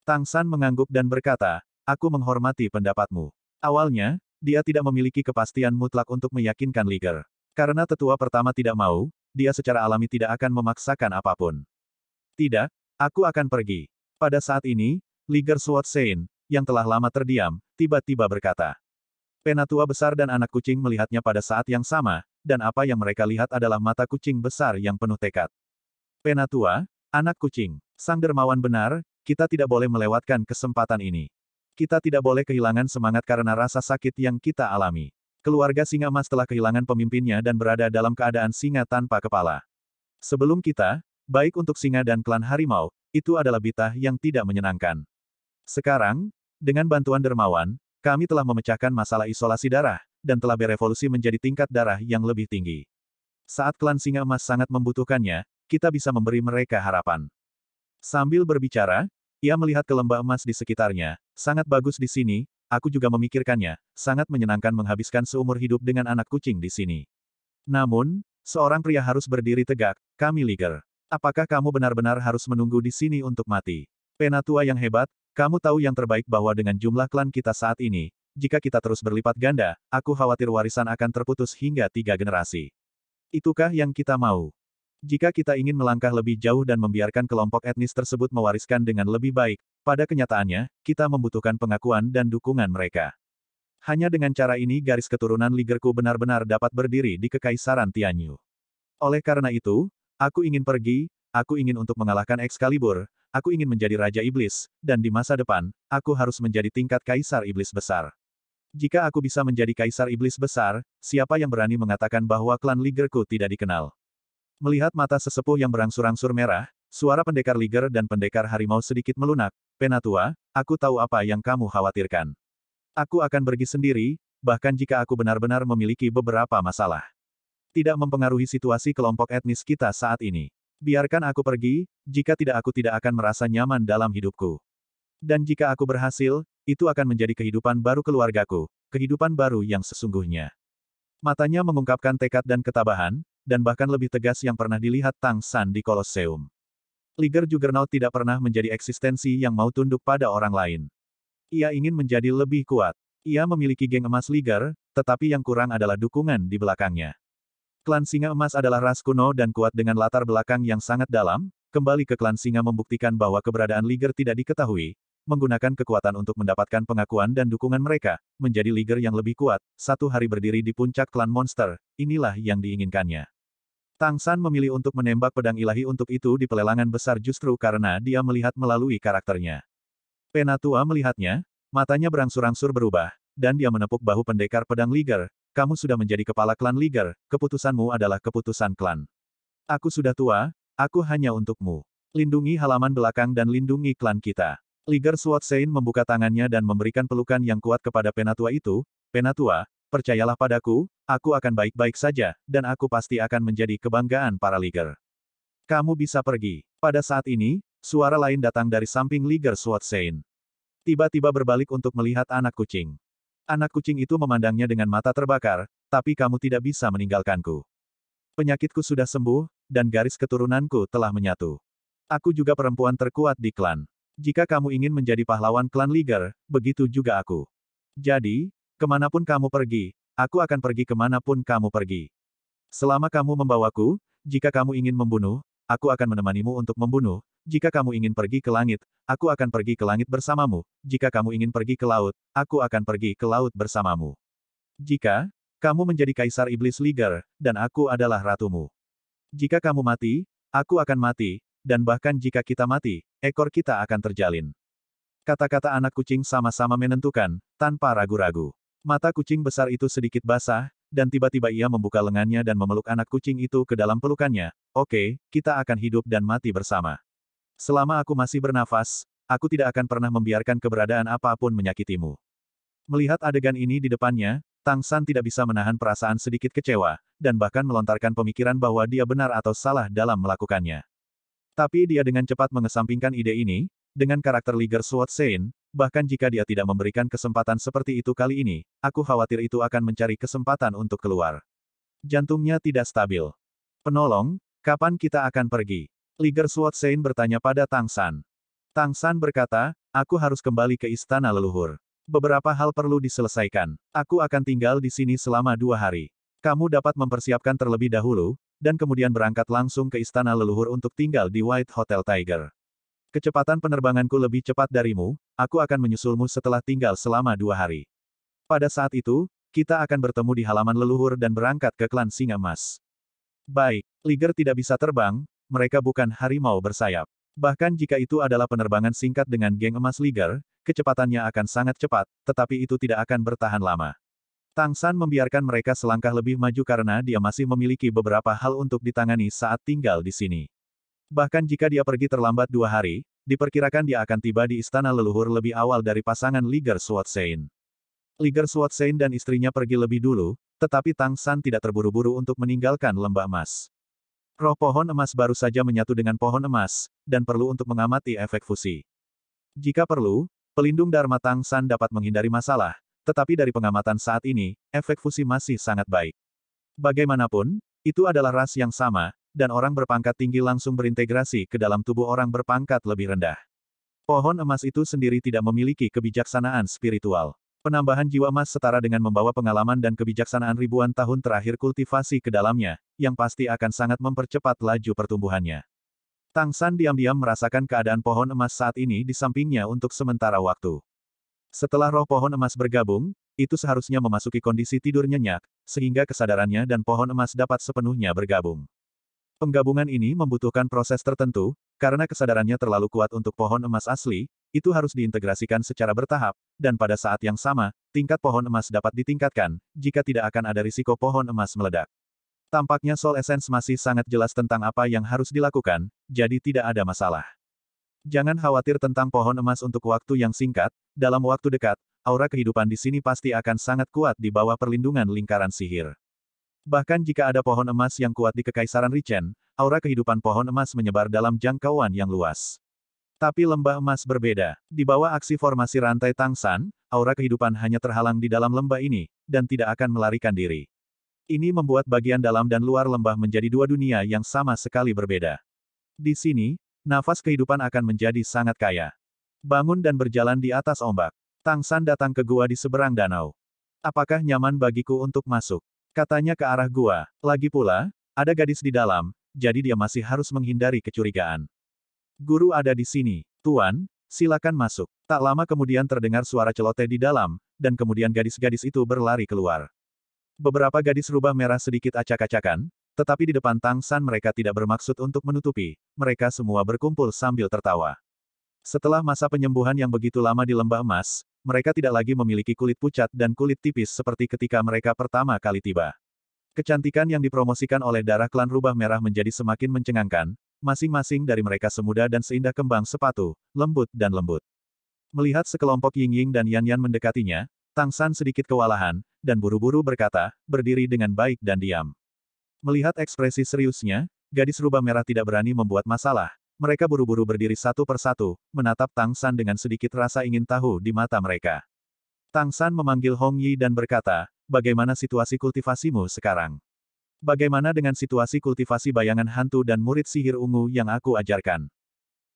Tang San mengangguk dan berkata, aku menghormati pendapatmu. Awalnya, dia tidak memiliki kepastian mutlak untuk meyakinkan Liger. Karena tetua pertama tidak mau, dia secara alami tidak akan memaksakan apapun. Tidak, aku akan pergi. Pada saat ini, Liger Sword Saint, yang telah lama terdiam, tiba-tiba berkata. Penatua besar dan anak kucing melihatnya pada saat yang sama, dan apa yang mereka lihat adalah mata kucing besar yang penuh tekad. Penatua, anak kucing, sang dermawan benar, kita tidak boleh melewatkan kesempatan ini. Kita tidak boleh kehilangan semangat karena rasa sakit yang kita alami. Keluarga Singa Emas telah kehilangan pemimpinnya dan berada dalam keadaan singa tanpa kepala. Sebelum kita, baik untuk singa dan klan harimau, itu adalah bitah yang tidak menyenangkan. Sekarang, dengan bantuan dermawan, kami telah memecahkan masalah isolasi darah, dan telah berevolusi menjadi tingkat darah yang lebih tinggi. Saat klan Singa Emas sangat membutuhkannya, kita bisa memberi mereka harapan. Sambil berbicara, ia melihat ke lembah emas di sekitarnya. Sangat bagus di sini, aku juga memikirkannya, sangat menyenangkan menghabiskan seumur hidup dengan anak kucing di sini. Namun, seorang pria harus berdiri tegak, kami Liger. Apakah kamu benar-benar harus menunggu di sini untuk mati? Penatua yang hebat, kamu tahu yang terbaik bahwa dengan jumlah klan kita saat ini, jika kita terus berlipat ganda, aku khawatir warisan akan terputus hingga 3 generasi. Itukah yang kita mau? Jika kita ingin melangkah lebih jauh dan membiarkan kelompok etnis tersebut mewariskan dengan lebih baik, pada kenyataannya, kita membutuhkan pengakuan dan dukungan mereka. Hanya dengan cara ini garis keturunan Ligerku benar-benar dapat berdiri di Kekaisaran Tianyu. Oleh karena itu, aku ingin pergi, aku ingin untuk mengalahkan Excalibur, aku ingin menjadi Raja Iblis, dan di masa depan, aku harus menjadi tingkat Kaisar Iblis Besar. Jika aku bisa menjadi Kaisar Iblis Besar, siapa yang berani mengatakan bahwa klan Ligerku tidak dikenal? Melihat mata sesepuh yang berangsur-angsur merah, suara pendekar Liger dan pendekar harimau sedikit melunak, Penatua, aku tahu apa yang kamu khawatirkan. Aku akan pergi sendiri, bahkan jika aku benar-benar memiliki beberapa masalah. Tidak mempengaruhi situasi kelompok etnis kita saat ini. Biarkan aku pergi, jika tidak aku tidak akan merasa nyaman dalam hidupku. Dan jika aku berhasil, itu akan menjadi kehidupan baru keluargaku, kehidupan baru yang sesungguhnya. Matanya mengungkapkan tekad dan ketabahan, dan bahkan lebih tegas yang pernah dilihat Tang San di Kolosseum. Liger Juggernaut tidak pernah menjadi eksistensi yang mau tunduk pada orang lain. Ia ingin menjadi lebih kuat. Ia memiliki geng emas Liger, tetapi yang kurang adalah dukungan di belakangnya. Klan Singa Emas adalah ras kuno dan kuat dengan latar belakang yang sangat dalam, kembali ke klan Singa membuktikan bahwa keberadaan Liger tidak diketahui, menggunakan kekuatan untuk mendapatkan pengakuan dan dukungan mereka, menjadi Liger yang lebih kuat, satu hari berdiri di puncak klan monster, inilah yang diinginkannya. Tang San memilih untuk menembak pedang ilahi untuk itu di pelelangan besar justru karena dia melihat melalui karakternya. Penatua melihatnya, matanya berangsur-angsur berubah, dan dia menepuk bahu pendekar pedang Liger, kamu sudah menjadi kepala klan Liger, keputusanmu adalah keputusan klan. Aku sudah tua, aku hanya untukmu. Lindungi halaman belakang dan lindungi klan kita. Liger Sword Saint membuka tangannya dan memberikan pelukan yang kuat kepada Penatua itu, Penatua, percayalah padaku, aku akan baik-baik saja, dan aku pasti akan menjadi kebanggaan para Liger. Kamu bisa pergi. Pada saat ini, suara lain datang dari samping Liger Sword Saint. Tiba-tiba berbalik untuk melihat anak kucing. Anak kucing itu memandangnya dengan mata terbakar, tapi kamu tidak bisa meninggalkanku. Penyakitku sudah sembuh, dan garis keturunanku telah menyatu. Aku juga perempuan terkuat di klan. Jika kamu ingin menjadi pahlawan klan Liger, begitu juga aku. Jadi, kemanapun kamu pergi, aku akan pergi kemanapun kamu pergi. Selama kamu membawaku, jika kamu ingin membunuh, aku akan menemanimu untuk membunuh, Jika kamu ingin pergi ke langit, aku akan pergi ke langit bersamamu. Jika kamu ingin pergi ke laut, aku akan pergi ke laut bersamamu. Jika kamu menjadi Kaisar Iblis Liger, dan aku adalah ratumu. Jika kamu mati, aku akan mati, dan bahkan jika kita mati, ekor kita akan terjalin. Kata-kata anak kucing sama-sama menentukan, tanpa ragu-ragu. Mata kucing besar itu sedikit basah, dan tiba-tiba ia membuka lengannya dan memeluk anak kucing itu ke dalam pelukannya. Oke, kita akan hidup dan mati bersama. Selama aku masih bernafas, aku tidak akan pernah membiarkan keberadaan apapun menyakitimu. Melihat adegan ini di depannya, Tang San tidak bisa menahan perasaan sedikit kecewa, dan bahkan melontarkan pemikiran bahwa dia benar atau salah dalam melakukannya. Tapi dia dengan cepat mengesampingkan ide ini, dengan karakter Liger Sword Sein, bahkan jika dia tidak memberikan kesempatan seperti itu kali ini, aku khawatir itu akan mencari kesempatan untuk keluar. Jantungnya tidak stabil. Penolong, kapan kita akan pergi? Liger Sword Sein bertanya pada Tang San. Tang San berkata, aku harus kembali ke istana leluhur. Beberapa hal perlu diselesaikan. Aku akan tinggal di sini selama 2 hari. Kamu dapat mempersiapkan terlebih dahulu, dan kemudian berangkat langsung ke istana leluhur untuk tinggal di White Hotel Tiger. Kecepatan penerbanganku lebih cepat darimu, aku akan menyusulmu setelah tinggal selama 2 hari. Pada saat itu, kita akan bertemu di halaman leluhur dan berangkat ke klan Singa Emas. Baik, Liger tidak bisa terbang, mereka bukan harimau bersayap. Bahkan jika itu adalah penerbangan singkat dengan geng emas Liger, kecepatannya akan sangat cepat, tetapi itu tidak akan bertahan lama. Tang San membiarkan mereka selangkah lebih maju karena dia masih memiliki beberapa hal untuk ditangani saat tinggal di sini. Bahkan jika dia pergi terlambat 2 hari, diperkirakan dia akan tiba di istana leluhur lebih awal dari pasangan Liger Sword Sein. Liger Sword Sein dan istrinya pergi lebih dulu, tetapi Tang San tidak terburu-buru untuk meninggalkan lembah emas. Roh pohon emas baru saja menyatu dengan pohon emas, dan perlu untuk mengamati efek fusi. Jika perlu, pelindung Dharma Tang San dapat menghindari masalah, tetapi dari pengamatan saat ini, efek fusi masih sangat baik. Bagaimanapun, itu adalah ras yang sama, dan orang berpangkat tinggi langsung berintegrasi ke dalam tubuh orang berpangkat lebih rendah. Pohon emas itu sendiri tidak memiliki kebijaksanaan spiritual. Penambahan jiwa emas setara dengan membawa pengalaman dan kebijaksanaan ribuan tahun terakhir kultivasi ke dalamnya, yang pasti akan sangat mempercepat laju pertumbuhannya. Tang San diam-diam merasakan keadaan pohon emas saat ini di sampingnya untuk sementara waktu. Setelah roh pohon emas bergabung, itu seharusnya memasuki kondisi tidur nyenyak, sehingga kesadarannya dan pohon emas dapat sepenuhnya bergabung. Penggabungan ini membutuhkan proses tertentu, karena kesadarannya terlalu kuat untuk pohon emas asli, itu harus diintegrasikan secara bertahap, dan pada saat yang sama, tingkat pohon emas dapat ditingkatkan, jika tidak akan ada risiko pohon emas meledak. Tampaknya Soul Essence masih sangat jelas tentang apa yang harus dilakukan, jadi tidak ada masalah. Jangan khawatir tentang pohon emas untuk waktu yang singkat, dalam waktu dekat, aura kehidupan di sini pasti akan sangat kuat di bawah perlindungan lingkaran sihir. Bahkan jika ada pohon emas yang kuat di Kekaisaran Richen, aura kehidupan pohon emas menyebar dalam jangkauan yang luas. Tapi lembah emas berbeda. Di bawah aksi formasi rantai Tang San, aura kehidupan hanya terhalang di dalam lembah ini, dan tidak akan melarikan diri. Ini membuat bagian dalam dan luar lembah menjadi 2 dunia yang sama sekali berbeda. Di sini, nafas kehidupan akan menjadi sangat kaya. Bangun dan berjalan di atas ombak. Tang San datang ke gua di seberang danau. Apakah nyaman bagiku untuk masuk? Katanya ke arah gua. Lagi pula, ada gadis di dalam, jadi dia masih harus menghindari kecurigaan. Guru ada di sini. Tuan, silakan masuk. Tak lama kemudian terdengar suara celoteh di dalam, dan kemudian gadis-gadis itu berlari keluar. Beberapa gadis rubah merah sedikit acak-acakan, tetapi di depan Tang San mereka tidak bermaksud untuk menutupi, mereka semua berkumpul sambil tertawa. Setelah masa penyembuhan yang begitu lama di lembah emas, mereka tidak lagi memiliki kulit pucat dan kulit tipis seperti ketika mereka pertama kali tiba. Kecantikan yang dipromosikan oleh darah klan rubah merah menjadi semakin mencengangkan, masing-masing dari mereka semuda dan seindah kembang sepatu, lembut dan lembut. Melihat sekelompok Ying-Ying dan Yan-Yan mendekatinya, Tang San sedikit kewalahan, dan buru-buru berkata, berdiri dengan baik dan diam. Melihat ekspresi seriusnya, gadis rubah merah tidak berani membuat masalah. Mereka buru-buru berdiri satu persatu, menatap Tang San dengan sedikit rasa ingin tahu di mata mereka. Tang San memanggil Hong Yi dan berkata, bagaimana situasi kultivasimu sekarang? Bagaimana dengan situasi kultivasi bayangan hantu dan murid sihir ungu yang aku ajarkan?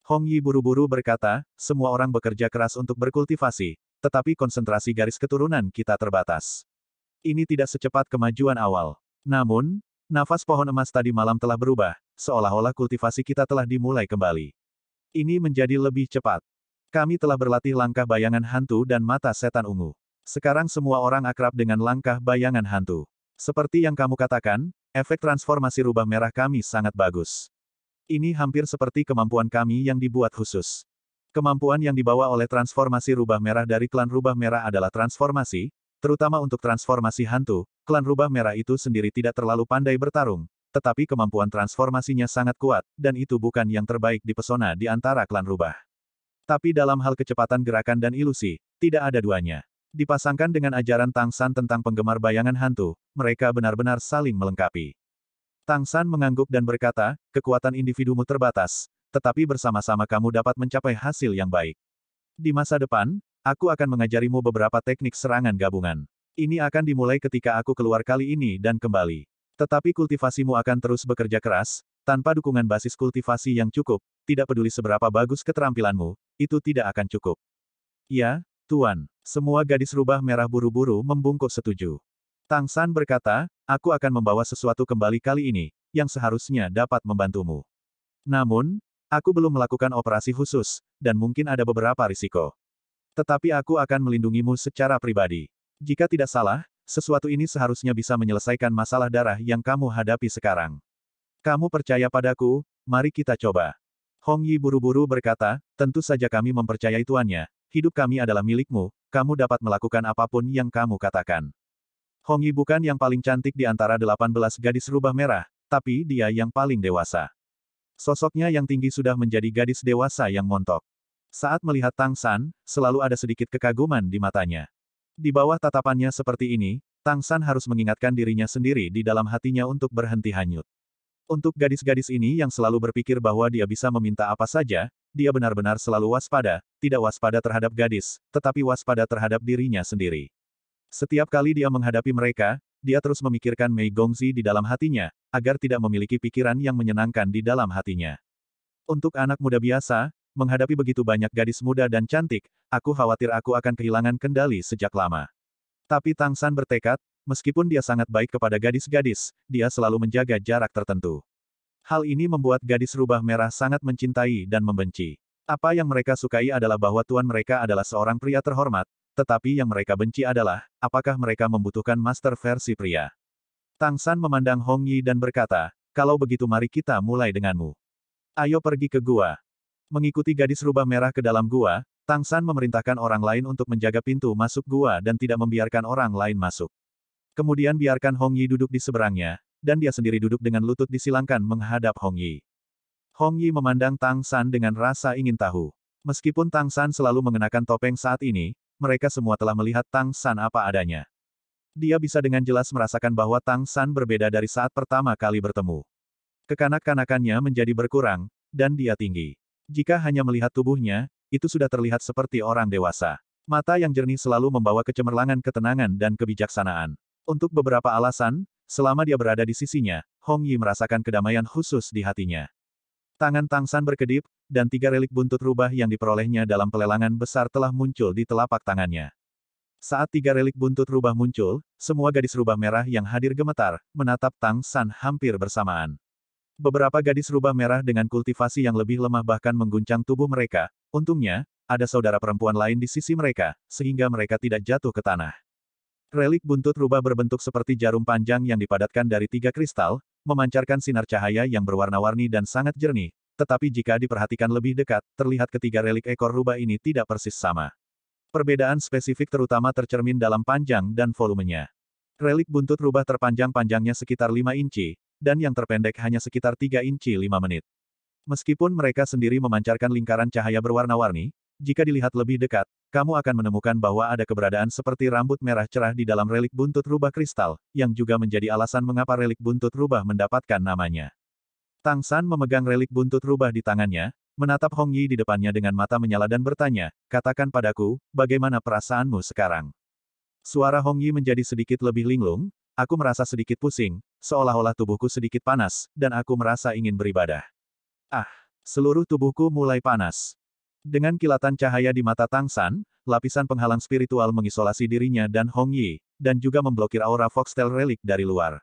Hong Yi buru-buru berkata, semua orang bekerja keras untuk berkultivasi, tetapi konsentrasi garis keturunan kita terbatas. Ini tidak secepat kemajuan awal. Namun, nafas pohon emas tadi malam telah berubah, seolah-olah kultivasi kita telah dimulai kembali. Ini menjadi lebih cepat. Kami telah berlatih langkah bayangan hantu dan mata setan ungu. Sekarang semua orang akrab dengan langkah bayangan hantu. Seperti yang kamu katakan, efek transformasi rubah merah kami sangat bagus. Ini hampir seperti kemampuan kami yang dibuat khusus. Kemampuan yang dibawa oleh transformasi rubah merah dari klan rubah merah adalah transformasi, terutama untuk transformasi hantu. Klan rubah merah itu sendiri tidak terlalu pandai bertarung, tetapi kemampuan transformasinya sangat kuat, dan itu bukan yang terbaik di pesona di antara klan rubah. Tapi dalam hal kecepatan gerakan dan ilusi, tidak ada duanya. Dipasangkan dengan ajaran Tang San tentang penggemar bayangan hantu, mereka benar-benar saling melengkapi. Tang San mengangguk dan berkata, kekuatan individumu terbatas, tetapi bersama-sama kamu dapat mencapai hasil yang baik. Di masa depan, aku akan mengajarimu beberapa teknik serangan gabungan. Ini akan dimulai ketika aku keluar kali ini dan kembali. Tetapi kultivasimu akan terus bekerja keras, tanpa dukungan basis kultivasi yang cukup, tidak peduli seberapa bagus keterampilanmu, itu tidak akan cukup. Ya, Tuan. Semua gadis rubah merah buru-buru membungkuk setuju. Tang San berkata, aku akan membawa sesuatu kembali kali ini, yang seharusnya dapat membantumu. Namun, aku belum melakukan operasi khusus, dan mungkin ada beberapa risiko. Tetapi aku akan melindungimu secara pribadi. Jika tidak salah, sesuatu ini seharusnya bisa menyelesaikan masalah darah yang kamu hadapi sekarang. Kamu percaya padaku, mari kita coba. Hong Yi buru-buru berkata, tentu saja kami mempercayai tuannya, hidup kami adalah milikmu, kamu dapat melakukan apapun yang kamu katakan. Hong Yi bukan yang paling cantik di antara 18 gadis rubah merah, tapi dia yang paling dewasa. Sosoknya yang tinggi sudah menjadi gadis dewasa yang montok. Saat melihat Tang San, selalu ada sedikit kekaguman di matanya. Di bawah tatapannya seperti ini, Tang San harus mengingatkan dirinya sendiri di dalam hatinya untuk berhenti hanyut. Untuk gadis-gadis ini yang selalu berpikir bahwa dia bisa meminta apa saja, dia benar-benar selalu waspada, tidak waspada terhadap gadis, tetapi waspada terhadap dirinya sendiri. Setiap kali dia menghadapi mereka, dia terus memikirkan Mei Gongzi di dalam hatinya, agar tidak memiliki pikiran yang menyenangkan di dalam hatinya. Untuk anak muda biasa, menghadapi begitu banyak gadis muda dan cantik, aku khawatir aku akan kehilangan kendali sejak lama. Tapi Tang San bertekad, meskipun dia sangat baik kepada gadis-gadis, dia selalu menjaga jarak tertentu. Hal ini membuat gadis rubah merah sangat mencintai dan membenci. Apa yang mereka sukai adalah bahwa tuan mereka adalah seorang pria terhormat, tetapi yang mereka benci adalah, apakah mereka membutuhkan master versi pria. Tang San memandang Hong Yi dan berkata, kalau begitu mari kita mulai denganmu. Ayo pergi ke gua. Mengikuti gadis rubah merah ke dalam gua, Tang San memerintahkan orang lain untuk menjaga pintu masuk gua dan tidak membiarkan orang lain masuk. Kemudian biarkan Hong Yi duduk di seberangnya, dan dia sendiri duduk dengan lutut disilangkan menghadap Hong Yi. Hong Yi memandang Tang San dengan rasa ingin tahu. Meskipun Tang San selalu mengenakan topeng saat ini, mereka semua telah melihat Tang San apa adanya. Dia bisa dengan jelas merasakan bahwa Tang San berbeda dari saat pertama kali bertemu. Kekanak-kanakannya menjadi berkurang, dan dia tinggi. Jika hanya melihat tubuhnya, itu sudah terlihat seperti orang dewasa. Mata yang jernih selalu membawa kecemerlangan ketenangan dan kebijaksanaan. Untuk beberapa alasan, selama dia berada di sisinya, Hong Yi merasakan kedamaian khusus di hatinya. Tangan Tang San berkedip, dan 3 relik buntut rubah yang diperolehnya dalam pelelangan besar telah muncul di telapak tangannya. Saat 3 relik buntut rubah muncul, semua gadis rubah merah yang hadir gemetar, menatap Tang San hampir bersamaan. Beberapa gadis rubah merah dengan kultivasi yang lebih lemah bahkan mengguncang tubuh mereka, untungnya, ada saudara perempuan lain di sisi mereka, sehingga mereka tidak jatuh ke tanah. Relik buntut rubah berbentuk seperti jarum panjang yang dipadatkan dari 3 kristal, memancarkan sinar cahaya yang berwarna-warni dan sangat jernih, tetapi jika diperhatikan lebih dekat, terlihat ketiga relik ekor rubah ini tidak persis sama. Perbedaan spesifik terutama tercermin dalam panjang dan volumenya. Relik buntut rubah terpanjang-panjangnya sekitar 5 inci, dan yang terpendek hanya sekitar 3 inci 5 menit. Meskipun mereka sendiri memancarkan lingkaran cahaya berwarna-warni, jika dilihat lebih dekat, kamu akan menemukan bahwa ada keberadaan seperti rambut merah cerah di dalam relik buntut rubah kristal, yang juga menjadi alasan mengapa relik buntut rubah mendapatkan namanya. Tang San memegang relik buntut rubah di tangannya, menatap Hong Yi di depannya dengan mata menyala dan bertanya, katakan padaku, bagaimana perasaanmu sekarang? Suara Hong Yi menjadi sedikit lebih linglung, aku merasa sedikit pusing, seolah-olah tubuhku sedikit panas, dan aku merasa ingin beribadah. Ah, seluruh tubuhku mulai panas. Dengan kilatan cahaya di mata Tang San, lapisan penghalang spiritual mengisolasi dirinya dan Hong Yi, dan juga memblokir aura Foxtail Relic dari luar.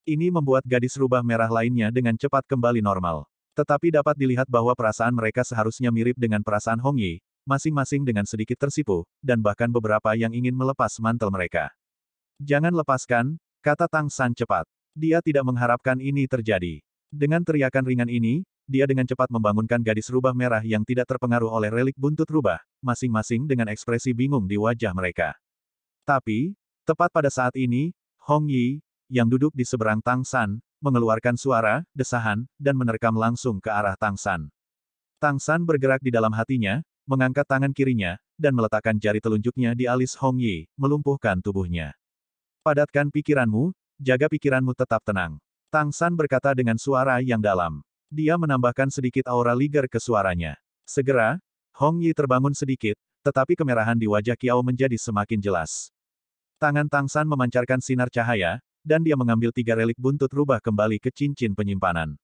Ini membuat gadis rubah merah lainnya dengan cepat kembali normal. Tetapi dapat dilihat bahwa perasaan mereka seharusnya mirip dengan perasaan Hong Yi, masing-masing dengan sedikit tersipu, dan bahkan beberapa yang ingin melepas mantel mereka. Jangan lepaskan, kata Tang San cepat. Dia tidak mengharapkan ini terjadi. Dengan teriakan ringan ini, dia dengan cepat membangunkan gadis rubah merah yang tidak terpengaruh oleh relik buntut rubah, masing-masing dengan ekspresi bingung di wajah mereka. Tapi, tepat pada saat ini, Hong Yi, yang duduk di seberang Tang San, mengeluarkan suara, desahan, dan menerkam langsung ke arah Tang San. Tang San bergerak di dalam hatinya, mengangkat tangan kirinya, dan meletakkan jari telunjuknya di alis Hong Yi, melumpuhkan tubuhnya. Padatkan pikiranmu, jaga pikiranmu tetap tenang. Tang San berkata dengan suara yang dalam. Dia menambahkan sedikit aura liger ke suaranya. Segera, Hong Yi terbangun sedikit, tetapi kemerahan di wajah Kiao menjadi semakin jelas. Tangan Tang San memancarkan sinar cahaya, dan dia mengambil 3 relik buntut rubah kembali ke cincin penyimpanan.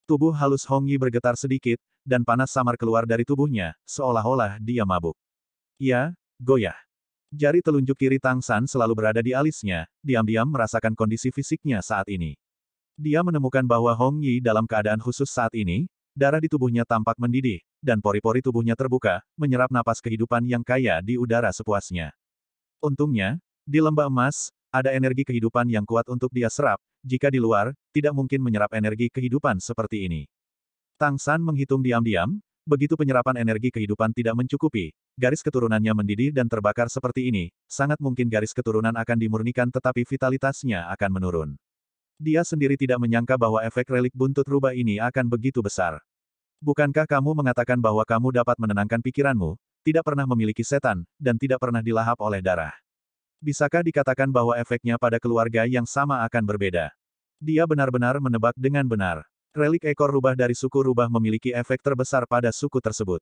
Tubuh halus Hong Yi bergetar sedikit, dan panas samar keluar dari tubuhnya, seolah-olah dia mabuk. Ia goyah. Jari telunjuk kiri Tang San selalu berada di alisnya, diam-diam merasakan kondisi fisiknya saat ini. Dia menemukan bahwa Hong Yi dalam keadaan khusus saat ini, darah di tubuhnya tampak mendidih, dan pori-pori tubuhnya terbuka, menyerap napas kehidupan yang kaya di udara sepuasnya. Untungnya, di lembah emas, ada energi kehidupan yang kuat untuk dia serap, jika di luar, tidak mungkin menyerap energi kehidupan seperti ini. Tang San menghitung diam-diam, begitu penyerapan energi kehidupan tidak mencukupi, garis keturunannya mendidih dan terbakar seperti ini, sangat mungkin garis keturunan akan dimurnikan tetapi vitalitasnya akan menurun. Dia sendiri tidak menyangka bahwa efek relik buntut rubah ini akan begitu besar. Bukankah kamu mengatakan bahwa kamu dapat menenangkan pikiranmu, tidak pernah memiliki setan, dan tidak pernah dilahap oleh darah? Bisakah dikatakan bahwa efeknya pada keluarga yang sama akan berbeda? Dia benar-benar menebak dengan benar. Relik ekor rubah dari suku rubah memiliki efek terbesar pada suku tersebut.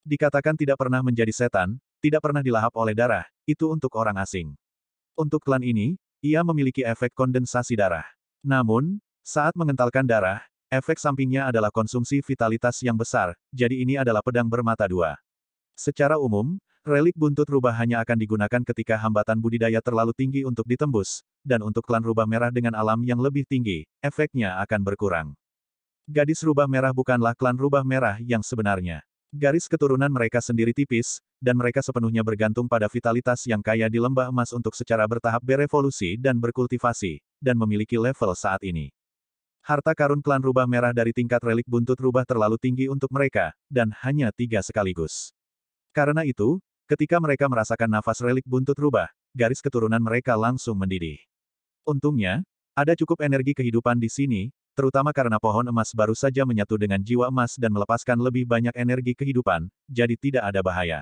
Dikatakan tidak pernah menjadi setan, tidak pernah dilahap oleh darah, itu untuk orang asing. Untuk klan ini, ia memiliki efek kondensasi darah. Namun, saat mengentalkan darah, efek sampingnya adalah konsumsi vitalitas yang besar, jadi ini adalah pedang bermata dua. Secara umum, relik buntut rubah hanya akan digunakan ketika hambatan budidaya terlalu tinggi untuk ditembus, dan untuk klan rubah merah dengan alam yang lebih tinggi, efeknya akan berkurang. Gadis rubah merah bukanlah klan rubah merah yang sebenarnya. Garis keturunan mereka sendiri tipis, dan mereka sepenuhnya bergantung pada vitalitas yang kaya di lembah emas untuk secara bertahap berevolusi dan berkultivasi, dan memiliki level saat ini. Harta karun klan rubah merah dari tingkat relik buntut rubah terlalu tinggi untuk mereka, dan hanya 3 sekaligus. Karena itu, ketika mereka merasakan nafas relik buntut rubah, garis keturunan mereka langsung mendidih. Untungnya, ada cukup energi kehidupan di sini, terutama karena pohon emas baru saja menyatu dengan jiwa emas dan melepaskan lebih banyak energi kehidupan, jadi tidak ada bahaya.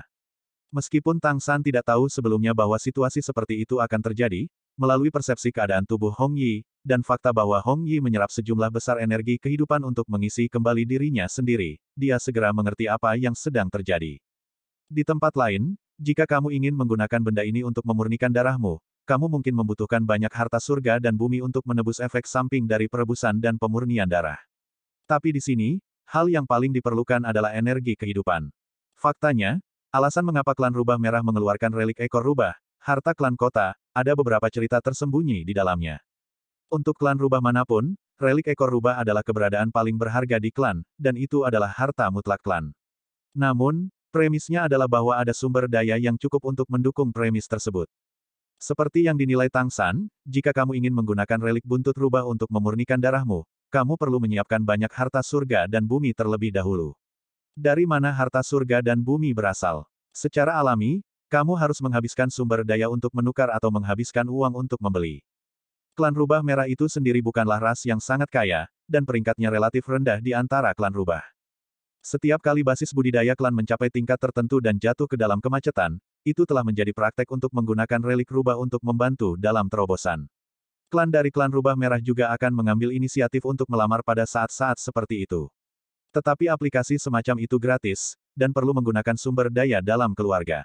Meskipun Tang San tidak tahu sebelumnya bahwa situasi seperti itu akan terjadi, melalui persepsi keadaan tubuh Hong Yi, dan fakta bahwa Hong Yi menyerap sejumlah besar energi kehidupan untuk mengisi kembali dirinya sendiri, dia segera mengerti apa yang sedang terjadi. Di tempat lain, jika kamu ingin menggunakan benda ini untuk memurnikan darahmu, kamu mungkin membutuhkan banyak harta surga dan bumi untuk menebus efek samping dari perebusan dan pemurnian darah. Tapi di sini, hal yang paling diperlukan adalah energi kehidupan. Faktanya, alasan mengapa klan rubah merah mengeluarkan relik ekor rubah, harta klan kota, ada beberapa cerita tersembunyi di dalamnya. Untuk klan rubah manapun, relik ekor rubah adalah keberadaan paling berharga di klan, dan itu adalah harta mutlak klan. Namun, premisnya adalah bahwa ada sumber daya yang cukup untuk mendukung premis tersebut. Seperti yang dinilai Tang San, jika kamu ingin menggunakan relik buntut rubah untuk memurnikan darahmu, kamu perlu menyiapkan banyak harta surga dan bumi terlebih dahulu. Dari mana harta surga dan bumi berasal? Secara alami, kamu harus menghabiskan sumber daya untuk menukar atau menghabiskan uang untuk membeli. Klan rubah merah itu sendiri bukanlah ras yang sangat kaya, dan peringkatnya relatif rendah di antara klan rubah. Setiap kali basis budidaya klan mencapai tingkat tertentu dan jatuh ke dalam kemacetan, itu telah menjadi praktek untuk menggunakan relik rubah untuk membantu dalam terobosan. Klan dari klan rubah merah juga akan mengambil inisiatif untuk melamar pada saat-saat seperti itu. Tetapi aplikasi semacam itu gratis, dan perlu menggunakan sumber daya dalam keluarga.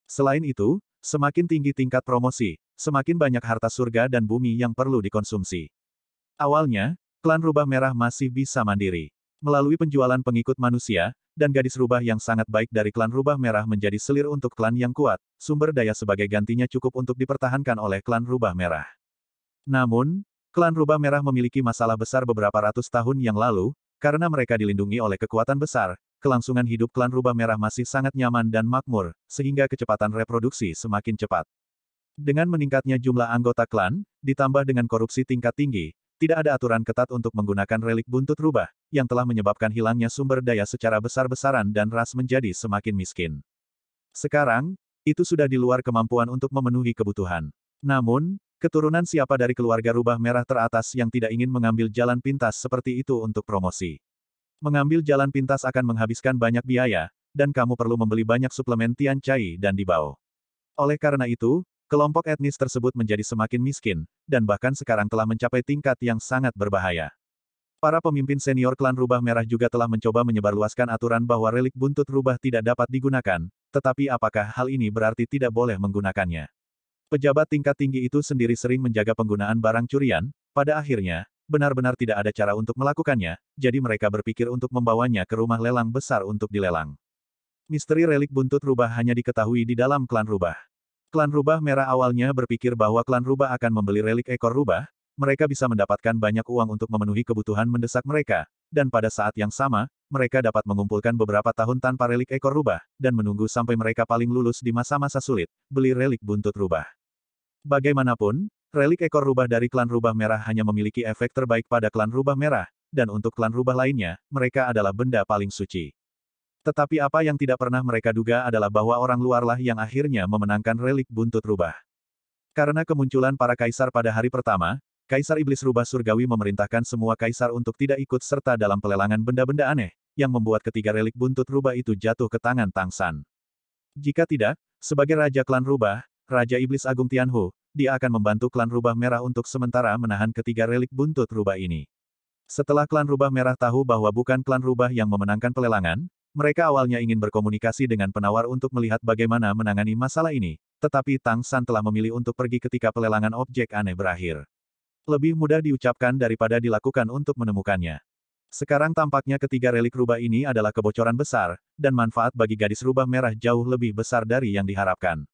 Selain itu, semakin tinggi tingkat promosi, semakin banyak harta surga dan bumi yang perlu dikonsumsi. Awalnya, klan rubah merah masih bisa mandiri. Melalui penjualan pengikut manusia, dan gadis rubah yang sangat baik dari klan rubah merah menjadi selir untuk klan yang kuat, sumber daya sebagai gantinya cukup untuk dipertahankan oleh klan rubah merah. Namun, klan rubah merah memiliki masalah besar beberapa ratus tahun yang lalu, karena mereka dilindungi oleh kekuatan besar, kelangsungan hidup klan rubah merah masih sangat nyaman dan makmur, sehingga kecepatan reproduksi semakin cepat. Dengan meningkatnya jumlah anggota klan, ditambah dengan korupsi tingkat tinggi, tidak ada aturan ketat untuk menggunakan relik buntut rubah, yang telah menyebabkan hilangnya sumber daya secara besar-besaran dan ras menjadi semakin miskin. Sekarang, itu sudah di luar kemampuan untuk memenuhi kebutuhan. Namun, keturunan siapa dari keluarga rubah merah teratas yang tidak ingin mengambil jalan pintas seperti itu untuk promosi? Mengambil jalan pintas akan menghabiskan banyak biaya, dan kamu perlu membeli banyak suplemen Tian Cai dan Dibao. Oleh karena itu, kelompok etnis tersebut menjadi semakin miskin, dan bahkan sekarang telah mencapai tingkat yang sangat berbahaya. Para pemimpin senior klan rubah merah juga telah mencoba menyebarluaskan aturan bahwa relik buntut rubah tidak dapat digunakan, tetapi apakah hal ini berarti tidak boleh menggunakannya? Pejabat tingkat tinggi itu sendiri sering menjaga penggunaan barang curian, pada akhirnya, benar-benar tidak ada cara untuk melakukannya, jadi mereka berpikir untuk membawanya ke rumah lelang besar untuk dilelang. Misteri relik buntut rubah hanya diketahui di dalam klan rubah. Klan rubah merah awalnya berpikir bahwa klan rubah akan membeli relik ekor rubah, mereka bisa mendapatkan banyak uang untuk memenuhi kebutuhan mendesak mereka, dan pada saat yang sama, mereka dapat mengumpulkan beberapa tahun tanpa relik ekor rubah, dan menunggu sampai mereka paling lulus di masa-masa sulit, beli relik buntut rubah. Bagaimanapun, relik ekor rubah dari klan rubah merah hanya memiliki efek terbaik pada klan rubah merah, dan untuk klan rubah lainnya, mereka adalah benda paling suci. Tetapi apa yang tidak pernah mereka duga adalah bahwa orang luarlah yang akhirnya memenangkan relik buntut rubah. Karena kemunculan para kaisar pada hari pertama, Kaisar Iblis Rubah Surgawi memerintahkan semua kaisar untuk tidak ikut serta dalam pelelangan benda-benda aneh, yang membuat ketiga relik buntut rubah itu jatuh ke tangan Tang San. Jika tidak, sebagai Raja Klan Rubah, Raja Iblis Agung Tianhu, dia akan membantu klan rubah merah untuk sementara menahan ketiga relik buntut rubah ini. Setelah klan rubah merah tahu bahwa bukan klan rubah yang memenangkan pelelangan, mereka awalnya ingin berkomunikasi dengan penawar untuk melihat bagaimana menangani masalah ini, tetapi Tang San telah memilih untuk pergi ketika pelelangan objek aneh berakhir. Lebih mudah diucapkan daripada dilakukan untuk menemukannya. Sekarang tampaknya ketiga relik rubah ini adalah kebocoran besar, dan manfaat bagi gadis rubah merah jauh lebih besar dari yang diharapkan.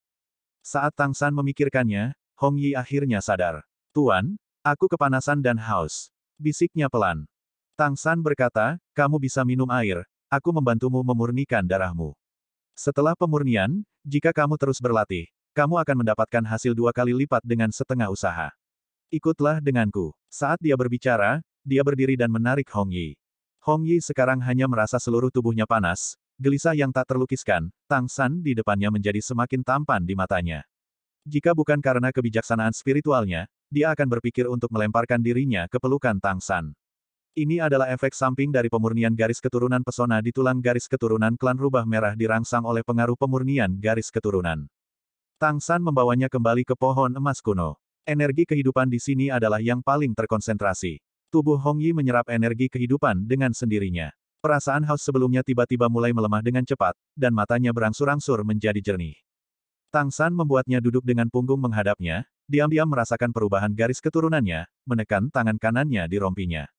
Saat Tang San memikirkannya, Hong Yi akhirnya sadar. Tuan, aku kepanasan dan haus. Bisiknya pelan. Tang San berkata, kamu bisa minum air, aku membantumu memurnikan darahmu. Setelah pemurnian, jika kamu terus berlatih, kamu akan mendapatkan hasil 2 kali lipat dengan setengah usaha. Ikutlah denganku. Saat dia berbicara, dia berdiri dan menarik Hong Yi. Hong Yi sekarang hanya merasa seluruh tubuhnya panas, gelisah yang tak terlukiskan, Tang San di depannya menjadi semakin tampan di matanya. Jika bukan karena kebijaksanaan spiritualnya, dia akan berpikir untuk melemparkan dirinya ke pelukan Tang San. Ini adalah efek samping dari pemurnian garis keturunan pesona di tulang garis keturunan klan rubah merah dirangsang oleh pengaruh pemurnian garis keturunan. Tang San membawanya kembali ke pohon emas kuno. Energi kehidupan di sini adalah yang paling terkonsentrasi. Tubuh Hong Yi menyerap energi kehidupan dengan sendirinya. Perasaan haus sebelumnya tiba-tiba mulai melemah dengan cepat, dan matanya berangsur-angsur menjadi jernih. Tang San membuatnya duduk dengan punggung menghadapnya, diam-diam merasakan perubahan garis keturunannya, menekan tangan kanannya di rompinya.